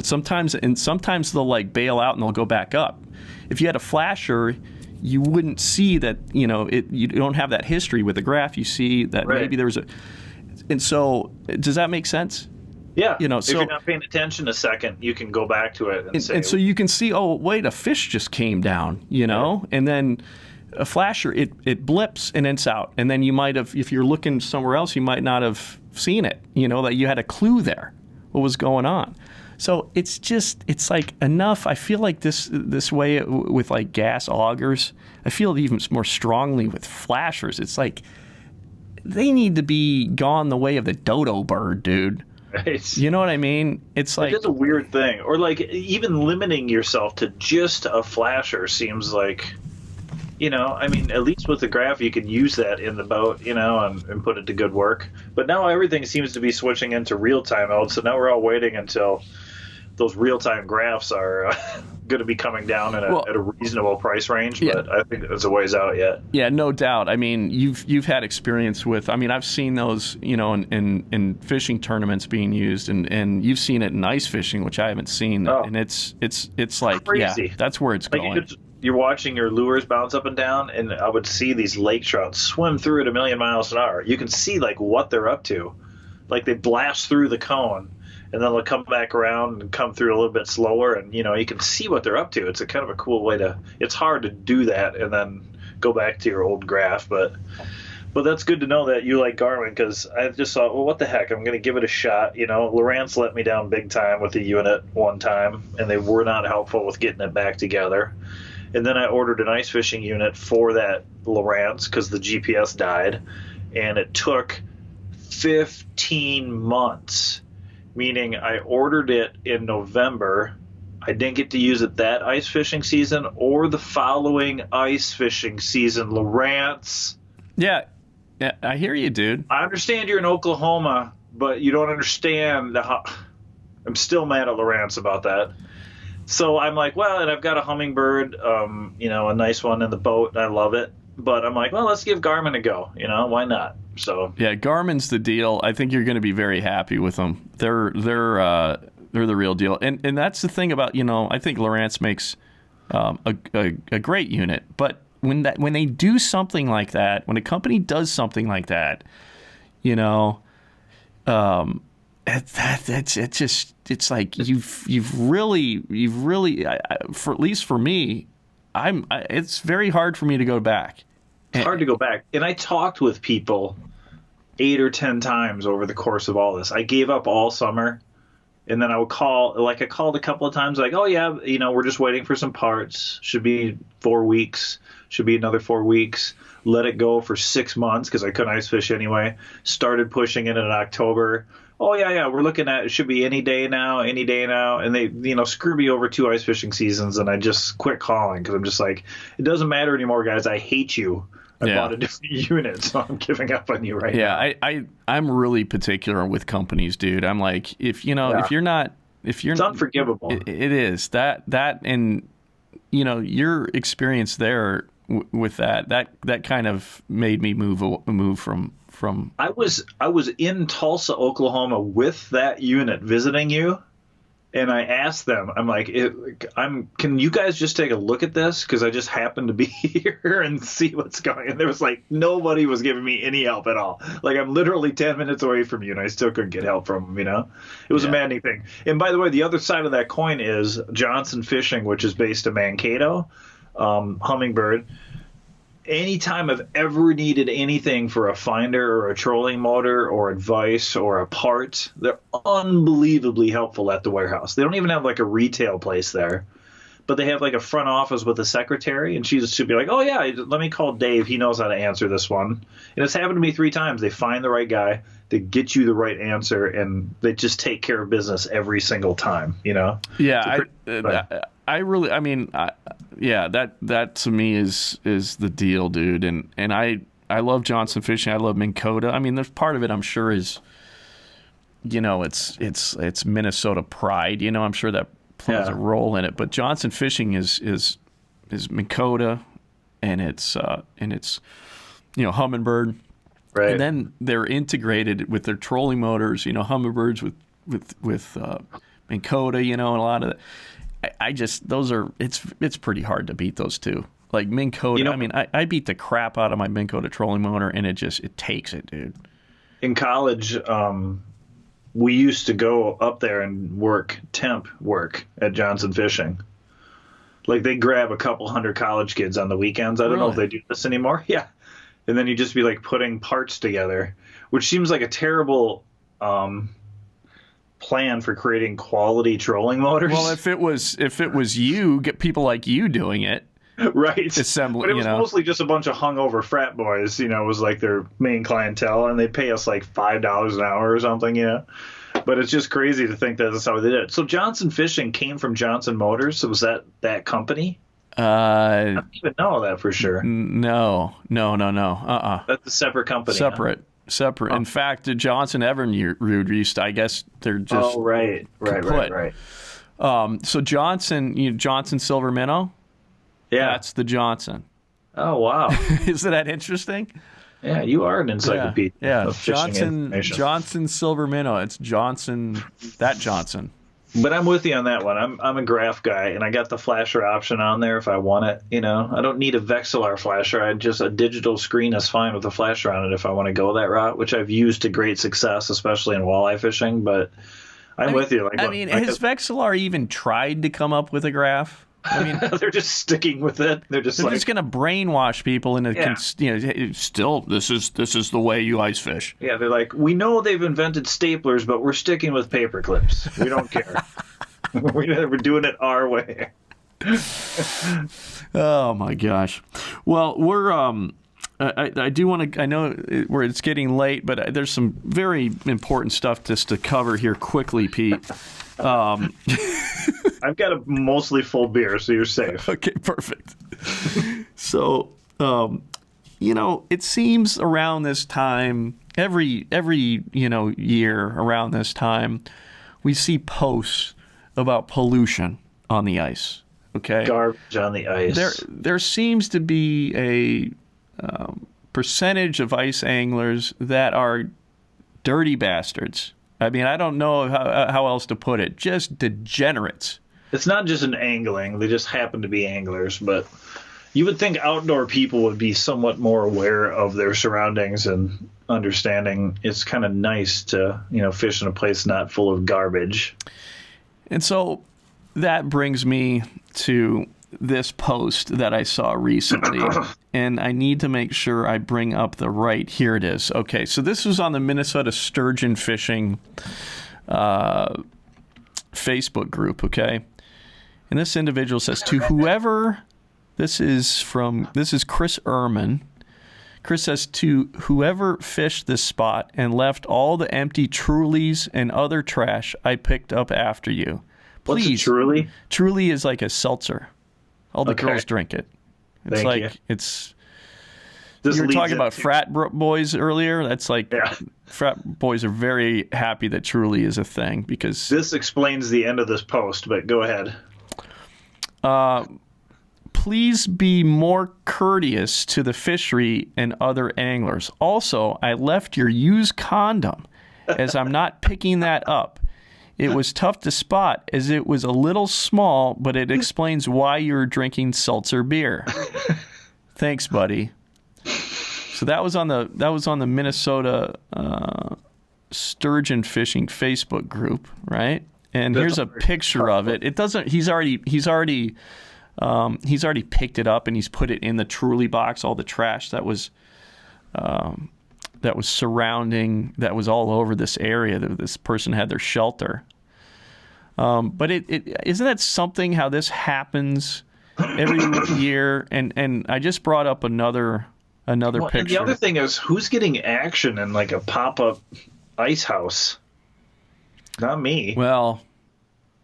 B: sometimes they'll like bail out and they'll go back up. If you had a flasher, you wouldn't see that, you don't have that history with the graph. You see that maybe there's and so does that make sense?
A: Yeah. If you're not paying attention a second, you can go back to it
B: and so you can see, oh, wait, a fish just came down, and then a flasher, it blips and it's out. And then you might have, if you're looking somewhere else, you might not have seen it, that you had a clue there, what was going on. So it's like enough. I feel like this way with like gas augers, I feel it even more strongly with flashers. It's like they need to be gone the way of the dodo bird, dude.
A: Right.
B: You know what I mean? It's like
A: it's a weird thing. Or like even limiting yourself to just a flasher seems like, at least with the graph, you can use that in the boat, and put it to good work. But now everything seems to be switching into real-time mode, so now we're all waiting until those real-time graphs are going to be coming down at a reasonable price range, but I think it's a ways out yet. Yeah,
B: no doubt. I mean, you've had experience with, I've seen those, in fishing tournaments being used, and you've seen it in ice fishing, which I haven't seen. Oh, and it's like, crazy. Yeah, that's where it's going.
A: You're watching your lures bounce up and down, and I would see these lake trout swim through at 1,000,000 miles an hour. You can see like what they're up to. Like they blast through the cone, and then they'll come back around and come through a little bit slower, and you can see what they're up to. It's a kind of a cool way to. It's hard to do that and then go back to your old graph, but that's good to know that you like Garmin, because I just thought, well, what the heck? I'm going to give it a shot. Lowrance let me down big time with the unit one time, and they were not helpful with getting it back together. And then I ordered an ice fishing unit for that Lowrance because the GPS died, and it took 15 months, meaning I ordered it in November. I didn't get to use it that ice fishing season or the following ice fishing season. Lowrance.
B: Yeah, I hear you, dude.
A: I understand you're in Oklahoma, but you don't understand I'm still mad at Lowrance about that. So I'm like, well, and I've got a hummingbird, a nice one in the boat, and I love it. But I'm like, well, let's give Garmin a go. Why not? So
B: yeah, Garmin's the deal. I think you're going to be very happy with them. They're the real deal. And that's the thing about, I think Lowrance makes a great unit. But when they do something like that, when a company does something like that, it's like you've really for at least for me, it's very hard for me to go back.
A: It's hard to go back. And I talked with people 8 or 10 times over the course of all this. I gave up all summer, and then I would call. Like I called a couple of times, like, oh yeah, we're just waiting for some parts. Should be 4 weeks. Should be another 4 weeks. Let it go for 6 months because I couldn't ice fish anyway. Started pushing it in October. Oh yeah, we're looking at it should be any day now, and they screw me over 2 ice fishing seasons, and I just quit calling because I'm just like, it doesn't matter anymore, guys. I hate you. I bought a different unit, so I'm giving up on you right now.
B: Yeah, I'm really particular with companies, dude. I'm like, if you're
A: it's unforgivable.
B: It is that and your experience there with that kind of made me move from.
A: I was in Tulsa, Oklahoma with that unit visiting you, and I asked them, I'm like, can you guys just take a look at this? Because I just happened to be here and see what's going on. And there was like, nobody was giving me any help at all. Like, I'm literally 10 minutes away from you, and I still couldn't get help from them, It was a maddening thing. And by the way, the other side of that coin is Johnson Fishing, which is based in Mankato, Hummingbird. Anytime I've ever needed anything for a finder or a trolling motor or advice or a part, they're unbelievably helpful at the warehouse. They don't even have like a retail place there, but they have like a front office with a secretary, and she'd be like, oh yeah, let me call Dave. He knows how to answer this one. And it's happened to me 3 times. They find the right guy, they get you the right answer, and they just take care of business every single time,
B: Yeah, that to me is the deal, dude. And I love Johnson Fishing. I love Minn Kota. I mean, there's part of it I'm sure is, it's Minnesota pride. I'm sure that plays a role in it. But Johnson Fishing is Minn Kota, and it's Humminbird.
A: Right.
B: And then they're integrated with their trolling motors. Humminbirds with Minn Kota. And a lot of that. It's pretty hard to beat those two. Like Minn Kota, I beat the crap out of my Minn Kota trolling motor, and it takes it, dude.
A: In college, we used to go up there and temp work at Johnson Fishing. Like, they grab a couple hundred college kids on the weekends. I don't know if they do this anymore. Yeah. And then you just be like putting parts together, which seems like a terrible plan for creating quality trolling motors.
B: Well, if it was you, get people like you doing it,
A: right?
B: Assembly,
A: but it was mostly just a bunch of hungover frat boys. Was like their main clientele, and they pay us like $5 an hour or something. But it's just crazy to think that that's how they did it. So Johnson Fishing came from Johnson Motors. So was that company? I don't even know that for sure.
B: No.
A: That's a separate company.
B: Separate. Oh. In fact, Johnson Evinrude used to, I guess they're just.
A: Oh, right.
B: So Johnson Silver Minnow.
A: Yeah,
B: that's the Johnson.
A: Oh wow!
B: Isn't that interesting?
A: Yeah, you are an encyclopedia.
B: Yeah. Johnson Silver Minnow. It's Johnson. That Johnson.
A: But I'm with you on that one. I'm a graph guy, and I got the flasher option on there if I want it. I don't need a Vexilar flasher. A digital screen is fine with a flasher on it if I want to go that route, which I've used to great success, especially in walleye fishing. But I'm with you.
B: Has Vexilar even tried to come up with a graph?
A: They're just sticking with it. They're just going
B: to brainwash people into still this is the way you ice fish.
A: Yeah, they're like, we know they've invented staplers, but we're sticking with paper clips. We don't care. We're doing it our way.
B: Oh my gosh. Well, we're I do want to. I know it's getting late, but there's some very important stuff just to cover here quickly, Pete.
A: I've got a mostly full beer, so you're safe.
B: Okay, perfect. So, it seems around this time, every year around this time, we see posts about pollution on the ice. Okay,
A: garbage on the ice.
B: There seems to be a percentage of ice anglers that are dirty bastards. I mean, I don't know how else to put it. Just degenerates.
A: It's not just an angling. They just happen to be anglers. But you would think outdoor people would be somewhat more aware of their surroundings and understanding it's kind of nice to, fish in a place not full of garbage.
B: And so that brings me to this post that I saw recently, and I need to make sure I bring up the right. Here it is. Okay, so this was on the Minnesota Sturgeon Fishing Facebook group, okay? And this individual says, to whoever, this is Chris Ehrman. Chris says, to whoever fished this spot and left all the empty Trulies and other trash I picked up after you. Please.
A: What's a Truly?
B: Truly is like a seltzer. All the girls drink it. It's
A: Thank you.
B: You were talking about frat boys earlier. That's like, frat boys are very happy that Truly is a thing because...
A: This explains the end of this post, but go ahead.
B: Please be more courteous to the fishery and other anglers. Also, I left your used condom as I'm not picking that up. It was tough to spot as it was a little small, but it explains why you're drinking seltzer beer. Thanks, buddy. So that was on the Minnesota Sturgeon Fishing Facebook group, right? And here's a picture of it. It doesn't. He's already picked it up and he's put it in the Truly box. All the trash that was surrounding, that was all over this area that this person had their shelter. But isn't that something how this happens every year? And I just brought up another picture.
A: And the other thing is, who's getting action in like a pop-up ice house? Not me.
B: Well,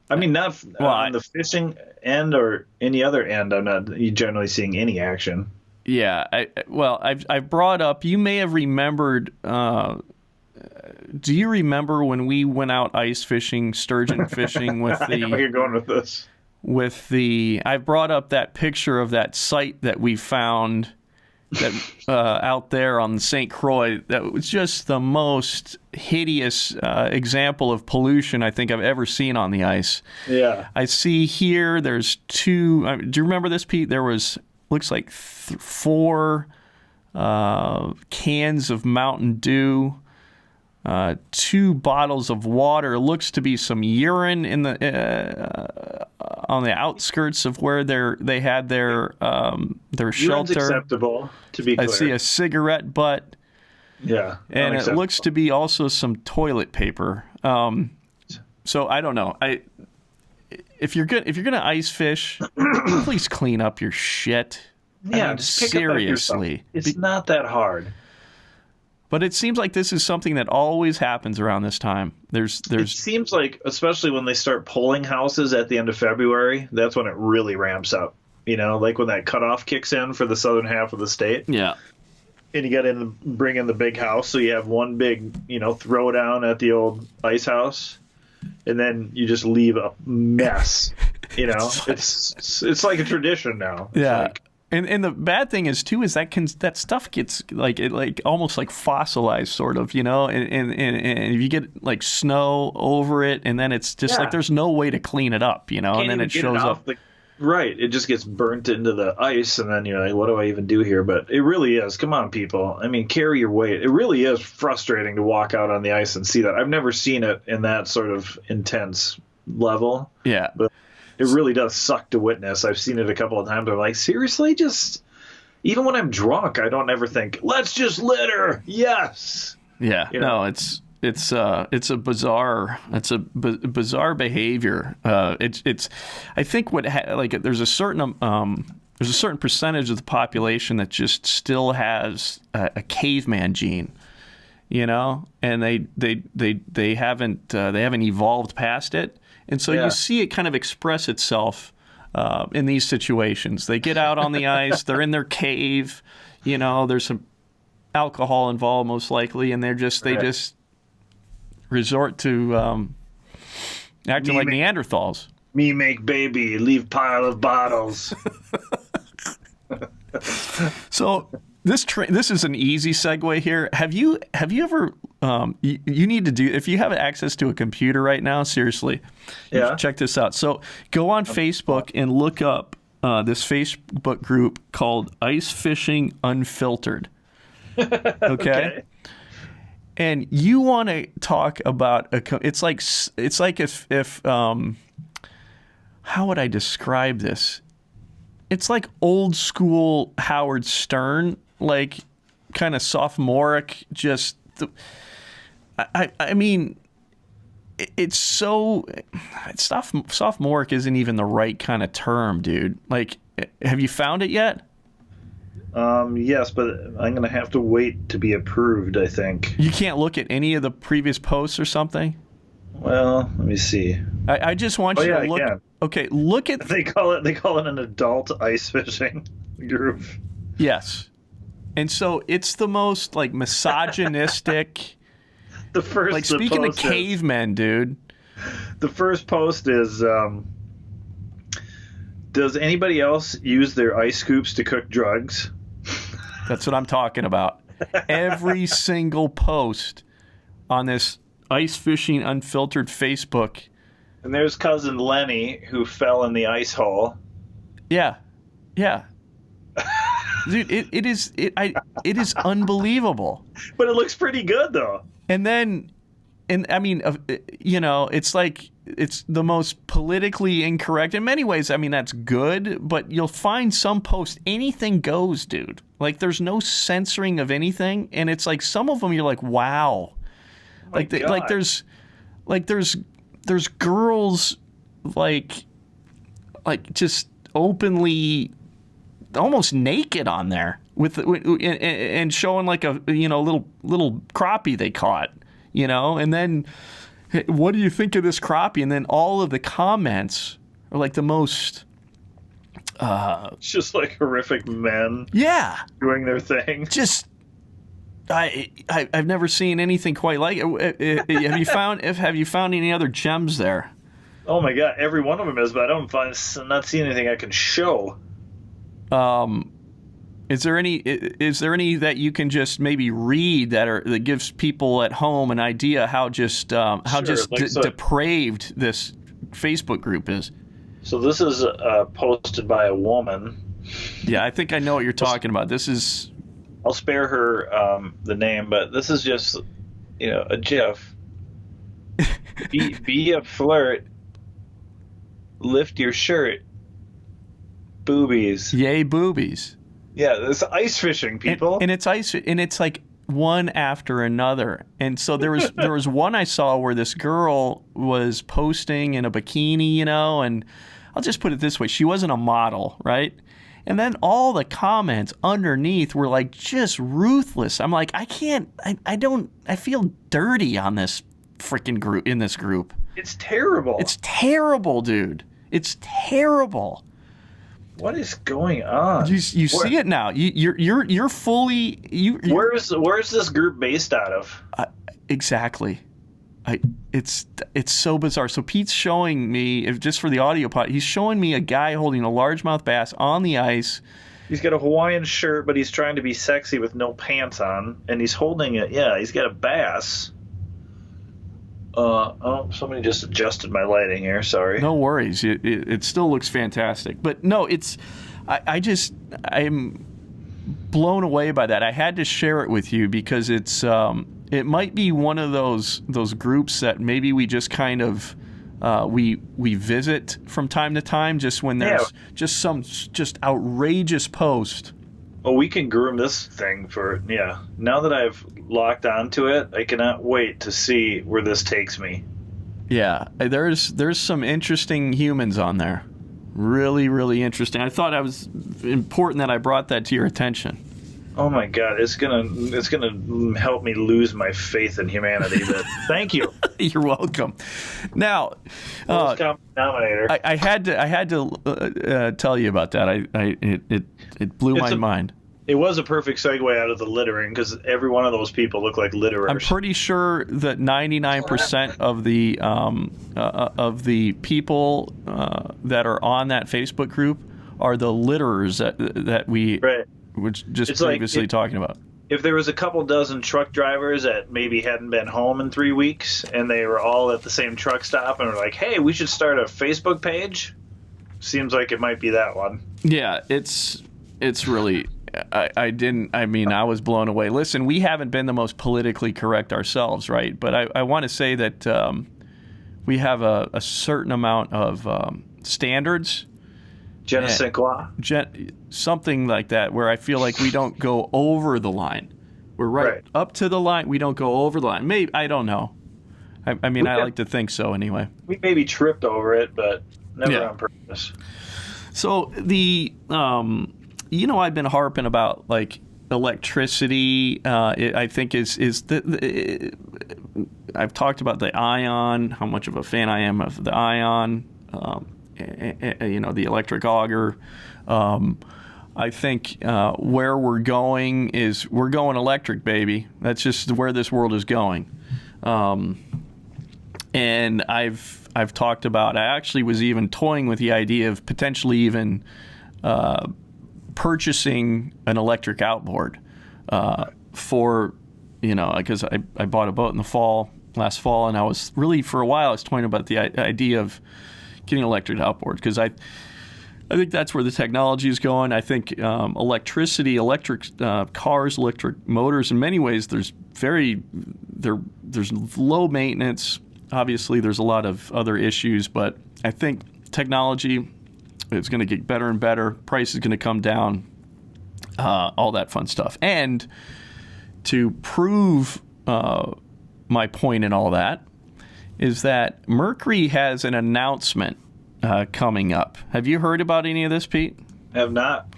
A: I mean, not on the fishing end or any other end. I'm not generally seeing any action.
B: Yeah, I've brought up. You may have remembered. Do you remember when we went out ice fishing, sturgeon fishing with the?
A: I know where you're going with this.
B: I brought up that picture of that site that we found that out there on St. Croix. That was just the most hideous example of pollution I think I've ever seen on the ice.
A: Yeah.
B: I see here. There's two. Do you remember this, Pete? There was. Looks like 4 cans of Mountain Dew, 2 bottles of water. Looks to be some urine in the on the outskirts of where they had their
A: Urine's
B: shelter.
A: Acceptable, to be clear.
B: I see a cigarette butt.
A: Yeah,
B: and it looks to be also some toilet paper. So I don't know. If you're gonna ice fish, please clean up your shit.
A: Yeah,
B: I mean,
A: just pick
B: seriously.
A: Up it's not that hard.
B: But it seems like this is something that always happens around this time. It
A: seems like, especially when they start pulling houses at the end of February, that's when it really ramps up. Like when that cutoff kicks in for the southern half of the state.
B: Yeah.
A: And you got to bring in the big house, so you have one big, throw down at the old ice house. And then you just leave a mess, It's like a tradition now.
B: Yeah, and the bad thing is too is that stuff gets like almost like fossilized, sort of, and if you get like snow over it, and then it's just like there's no way to clean it up, and then it shows up.
A: Right, it just gets burnt into the ice, and then you're like, what do I even do here? But it really is. Come on, people. I mean, carry your weight. It really is frustrating to walk out on the ice and see that. I've never seen it in that sort of intense level.
B: Yeah.
A: But it really does suck to witness. I've seen it a couple of times. I'm like, seriously? Even when I'm drunk, I don't ever think, let's just litter. Yes.
B: Yeah. No, it's a bizarre behavior. I think there's a certain percentage of the population that just still has a caveman gene, and they haven't evolved past it, and so you see it kind of express itself in these situations. They get out on the ice, they're in their cave, there's some alcohol involved most likely, and they just resort to acting like Neanderthals.
A: Me make baby, leave pile of bottles.
B: So this is an easy segue here. Have you ever you need to do, if you have access to a computer right now, seriously,
A: Yeah.
B: check this out. So go on Facebook and look up this Facebook group called Ice Fishing Unfiltered. Okay. And you want to talk about it's like if how would I describe this? It's like old school Howard Stern, like kind of sophomoric. Just, I mean, it's so sophomoric isn't even the right kind of term, dude. Like, have you found it yet?
A: Yes, but I'm going to have to wait to be approved, I think.
B: You can't look at any of the previous posts or something?
A: Well, let me see.
B: I just want you to look.
A: I can.
B: Okay, look at.
A: They call it an adult ice fishing group.
B: Yes. And so it's the most like misogynistic.
A: The first,
B: like speaking of cavemen, dude.
A: The first post is, does anybody else use their ice scoops to cook drugs?
B: That's what I'm talking about. Every single post on this Ice Fishing Unfiltered Facebook.
A: And there's cousin Lenny who fell in the ice hole.
B: Yeah. Yeah. Dude, it is unbelievable.
A: But it looks pretty good though.
B: And I mean, you know, it's like it's the most politically incorrect. In many ways, I mean, that's good, but you'll find some posts, anything goes, dude. Like there's no censoring of anything, and it's like some of them you're like, wow. Like there's girls like just openly almost naked on there with and showing like a little crappie they caught, you know, and then hey, what do you think of this crappie? And then all of the comments are like the most
A: it's just like horrific men doing their thing.
B: Just I've never seen anything quite like it. Have you found any other gems there?
A: Oh my god, every one of them is, but I'm not seeing anything I can show.
B: Is there any that you can just maybe read that gives people at home an idea how depraved this Facebook group is?
A: So this is posted by a woman.
B: Yeah, I think I know what you're talking about. This is.
A: I'll spare her the name, but this is just, a GIF. Be a flirt. Lift your shirt. Boobies.
B: Yay, boobies.
A: Yeah, this ice fishing, people.
B: And it's and it's like one after another. And so there was one I saw where this girl was posting in a bikini, and I'll just put it this way: she wasn't a model, right? And then all the comments underneath were like just ruthless. I'm like, I feel dirty on this freaking group, in this group.
A: It's terrible.
B: It's terrible, dude. It's terrible.
A: What is going on?
B: You see it now. You're fully
A: Where's this group based out of?
B: Exactly. It's so bizarre. So Pete's showing me, just for the audio pod, he's showing me a guy holding a largemouth bass on the ice.
A: He's got a Hawaiian shirt, but he's trying to be sexy with no pants on, and he's holding it. Yeah, he's got a bass. Somebody just adjusted my lighting here. Sorry.
B: No worries. It still looks fantastic, but no, I'm blown away by that. I had to share it with you because it might be one of those groups that maybe we just kind of we visit from time to time, just when there's just some just outrageous post.
A: Well, we can groom this thing now that I've locked onto it, I cannot wait to see where this takes me.
B: Yeah, there's some interesting humans on there. Really, really interesting. I thought it was important that I brought that to your attention.
A: Oh my God, it's gonna help me lose my faith in humanity. But thank you.
B: You're welcome. Now,
A: denominator.
B: I had to tell you about that. It blew my mind.
A: It was a perfect segue out of the littering because every one of those people look like litterers.
B: I'm pretty sure that 99% of the people that are on that Facebook group are the litterers that we were just previously talking about.
A: If there was a couple dozen truck drivers that maybe hadn't been home in 3 weeks and they were all at the same truck stop and were like, hey, we should start a Facebook page, seems like it might be that one.
B: Yeah, it's really... I was blown away. Listen, we haven't been the most politically correct ourselves, right? But I want to say that we have a certain amount of standards.
A: Je ne sais quoi.
B: Something like that, where I feel like we don't go over the line. We're right up to the line. We don't go over the line. Maybe, I don't know. I like to think so anyway.
A: We maybe tripped over it, but never on purpose.
B: So I've been harping about like electricity. I think I've talked about the ion, how much of a fan I am of the ion. The electric auger. I think where we're going is we're going electric, baby. That's just where this world is going. And I've talked about. I actually was even toying with the idea of potentially even purchasing an electric outboard for, because I bought a boat in the last fall, and I was really, for a while, I was toying about the idea of getting an electric outboard because I think that's where the technology is going. I think electricity, electric cars, electric motors, in many ways, there's low maintenance. Obviously, there's a lot of other issues, but I think technology, it's going to get better and better. Price is going to come down, all that fun stuff. And to prove my point in all that is that Mercury has an announcement coming up. Have you heard about any of this, Pete?
A: I have not.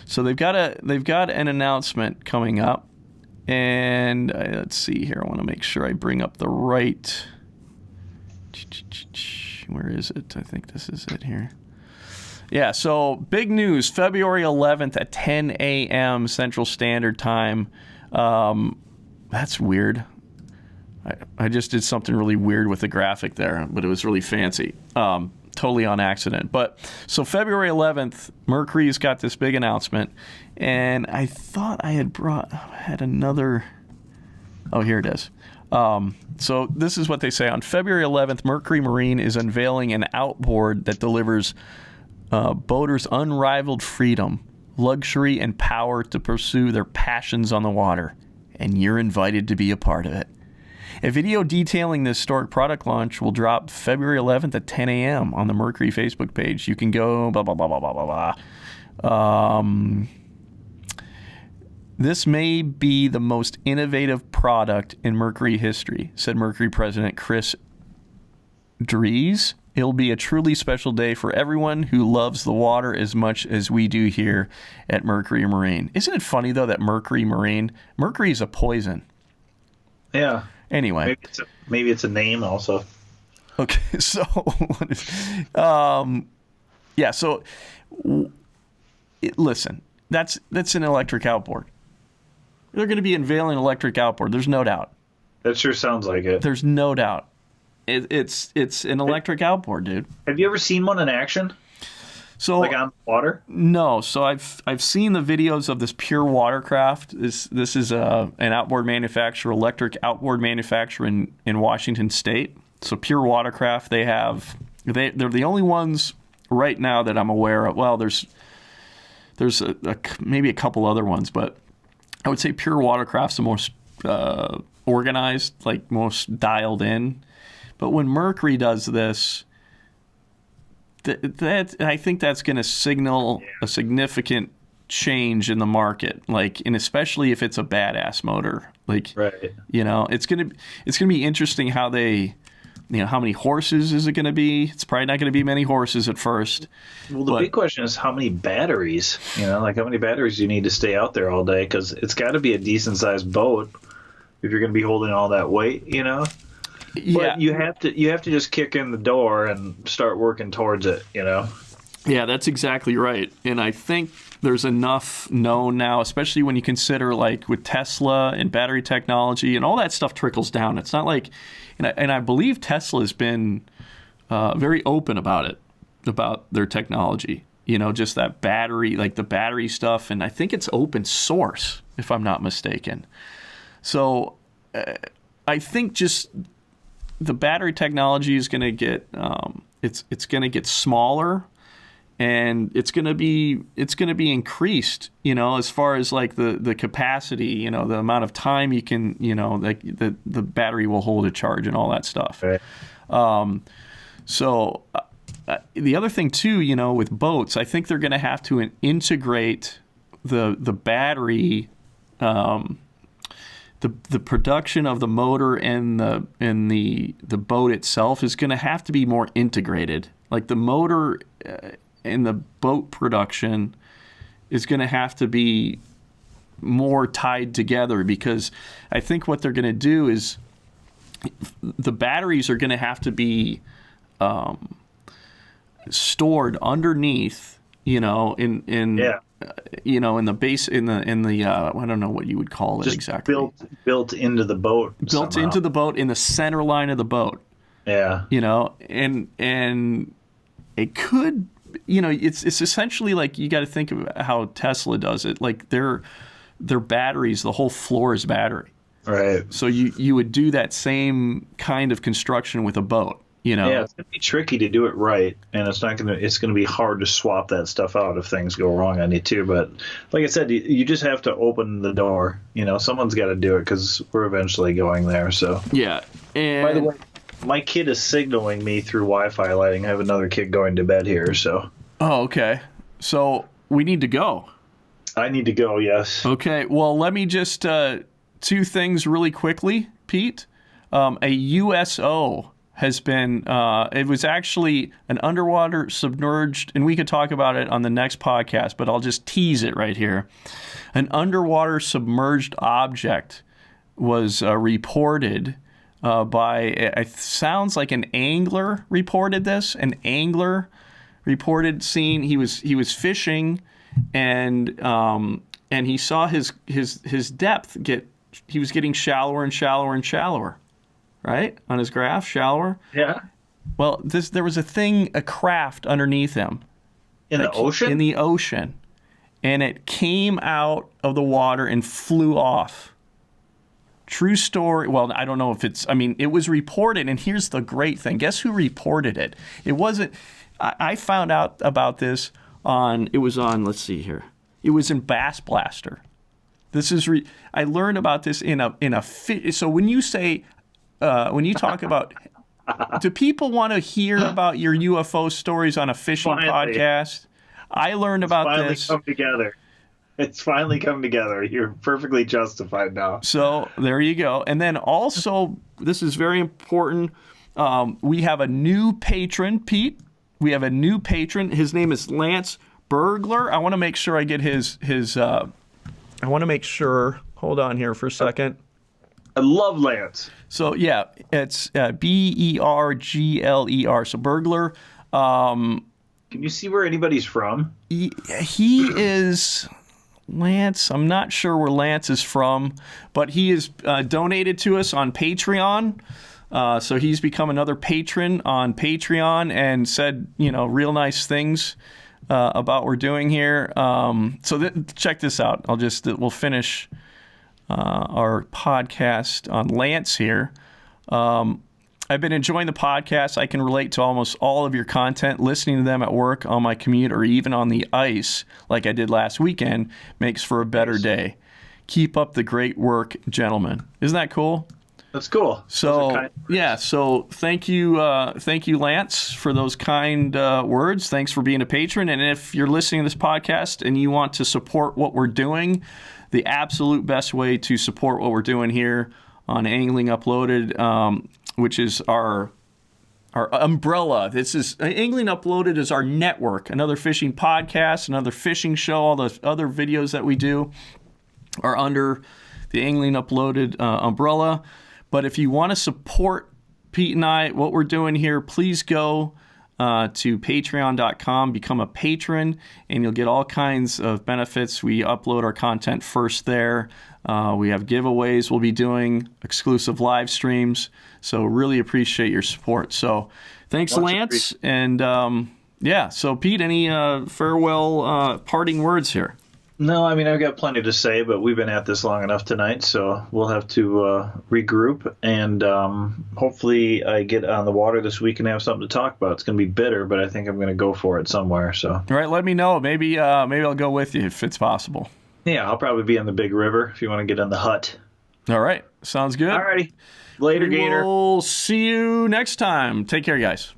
B: So they've got an announcement coming up, and let's see here. I want to make sure I bring up the right. Where is it? I think this is it here. Yeah, so big news, February 11th at 10 a.m. Central Standard Time. That's weird. I just did something really weird with the graphic there, but it was really fancy. Totally on accident. But so February 11th, Mercury's got this big announcement, and I thought I had another. Oh, here it is. So this is what they say. On February 11th, Mercury Marine is unveiling an outboard that delivers boaters unrivaled freedom, luxury, and power to pursue their passions on the water. And you're invited to be a part of it. A video detailing this historic product launch will drop February 11th at 10 a.m. on the Mercury Facebook page. You can go blah, blah, blah, blah, blah, blah, blah. This may be the most innovative product in Mercury history, said Mercury President Chris Dries. It'll be a truly special day for everyone who loves the water as much as we do here at Mercury Marine. Isn't it funny, though, that Mercury is a poison?
A: Yeah.
B: Anyway.
A: Maybe it's a name also.
B: Okay, so, listen, that's an electric outboard. They're going to be unveiling an electric outboard. There's no doubt.
A: That sure sounds like it.
B: There's no doubt. It's an electric outboard, dude. Have
A: you ever seen one in action?
B: So,
A: like on water?
B: No. So I've seen the videos of this Pure Watercraft. This is an outboard manufacturer, electric outboard manufacturer in Washington State. So Pure Watercraft, they're the only ones right now that I'm aware of. Well, there's maybe a couple other ones, but I would say Pure Watercraft's the most organized, like most dialed in. But when Mercury does this, I think that's going to signal a significant change in the market. And especially if it's a badass motor. It's going to be interesting how they, how many horses is it going to be? It's probably not going to be many horses at first.
A: Well, the big question is how many batteries. How many batteries do you need to stay out there all day? Because it's got to be a decent sized boat if you're going to be holding all that weight.
B: Yeah.
A: But you have to just kick in the door and start working towards it,
B: Yeah, that's exactly right. And I think there's enough known now, especially when you consider like with Tesla and battery technology and all that stuff trickles down. It's not like, and I believe Tesla has been very open about it, about their technology. Just that battery, like the battery stuff, and I think it's open source, if I'm not mistaken. So I think just the battery technology is going to get it's going to get smaller, and it's going to be increased. As far as like the capacity, the amount of time you can, like the battery will hold a charge and all that stuff.
A: Right.
B: So the other thing too, with boats, I think they're going to have to integrate the battery. The production of the motor and the boat itself is going to have to be more integrated. Like the motor and the boat production is going to have to be more tied together, because I think what they're going to do is the batteries are going to have to be stored underneath, in the base, in the I don't know what you would call it, just exactly.
A: Built into the boat.
B: Built somehow. Into the boat, in the center line of the boat.
A: Yeah.
B: And it could, it's essentially like, you got to think of how Tesla does it. Like their batteries, the whole floor is battery.
A: Right.
B: So you would do that same kind of construction with a boat.
A: Yeah, it's gonna be tricky to do it right, and it's gonna be hard to swap that stuff out if things go wrong on you too. But like I said, you just have to open the door. Someone's got to do it, because we're eventually going there. So
B: yeah. And
A: by the way, my kid is signaling me through Wi-Fi lighting. I have another kid going to bed here. So. Oh,
B: okay. So we need to go.
A: I need to go. Yes.
B: Okay. Well, let me just two things really quickly, Pete. A USO has been, it was actually an underwater submerged, and we could talk about it on the next podcast, but I'll just tease it right here. An underwater submerged object was reported by, it sounds like an angler reported this. An angler reported seeing, he was fishing, and he saw his depth he was getting shallower and shallower and shallower. Right? On his graph, shallower.
A: Yeah.
B: Well, there was a craft underneath him.
A: In the ocean?
B: In the ocean. And it came out of the water and flew off. True story. Well, I don't know if it was reported, and here's the great thing. Guess who reported it? It wasn't, I found out about this let's see here. It was in Bass Blaster. I learned about this so when you say, when you talk about, do people want to hear about your UFO stories on a fishing podcast? I learned about this.
A: It's finally come together. You're perfectly justified now.
B: So there you go. And then also, this is very important. We have a new patron, Pete. We have a new patron. His name is Lance Burglar. I want to make sure I get his I want to make sure. Hold on here for a second.
A: I love Lance.
B: So, yeah, it's Bergler. So, Burglar.
A: Can you see where anybody's from?
B: He is Lance. I'm not sure where Lance is from, but he is donated to us on Patreon. So, he's become another patron on Patreon and said, real nice things about what we're doing here. So, check this out. We'll finish our podcast on Lance here. I've been enjoying the podcast. I can relate to almost all of your content. Listening to them at work, on my commute, or even on the ice, like I did last weekend, makes for a better day. Keep up the great work, gentlemen. Isn't that cool?
A: That's cool.
B: So, yeah. So thank you, Lance, for those kind words. Thanks for being a patron. And if you're listening to this podcast and you want to support what we're doing, the absolute best way to support what we're doing here on Angling Uploaded, which is our umbrella. This is Angling Uploaded is our network. Another fishing podcast, another fishing show. All the other videos that we do are under the Angling Uploaded umbrella. But if you want to support Pete and I, what we're doing here, please go to patreon.com, become a patron, and you'll get all kinds of benefits. We upload our content first there. We have giveaways we'll be doing, exclusive live streams. So really appreciate your support. So thanks, Lance. And so Pete, any farewell parting words here?
A: No, I mean, I've got plenty to say, but we've been at this long enough tonight, so we'll have to regroup, and hopefully I get on the water this week and have something to talk about. It's going to be bitter, but I think I'm going to go for it somewhere. So,
B: all right, let me know. Maybe I'll go with you if it's possible.
A: Yeah, I'll probably be in the big river if you want to get in the hut.
B: All right, sounds good.
A: All righty. Later, Gator.
B: We'll see you next time. Take care, guys.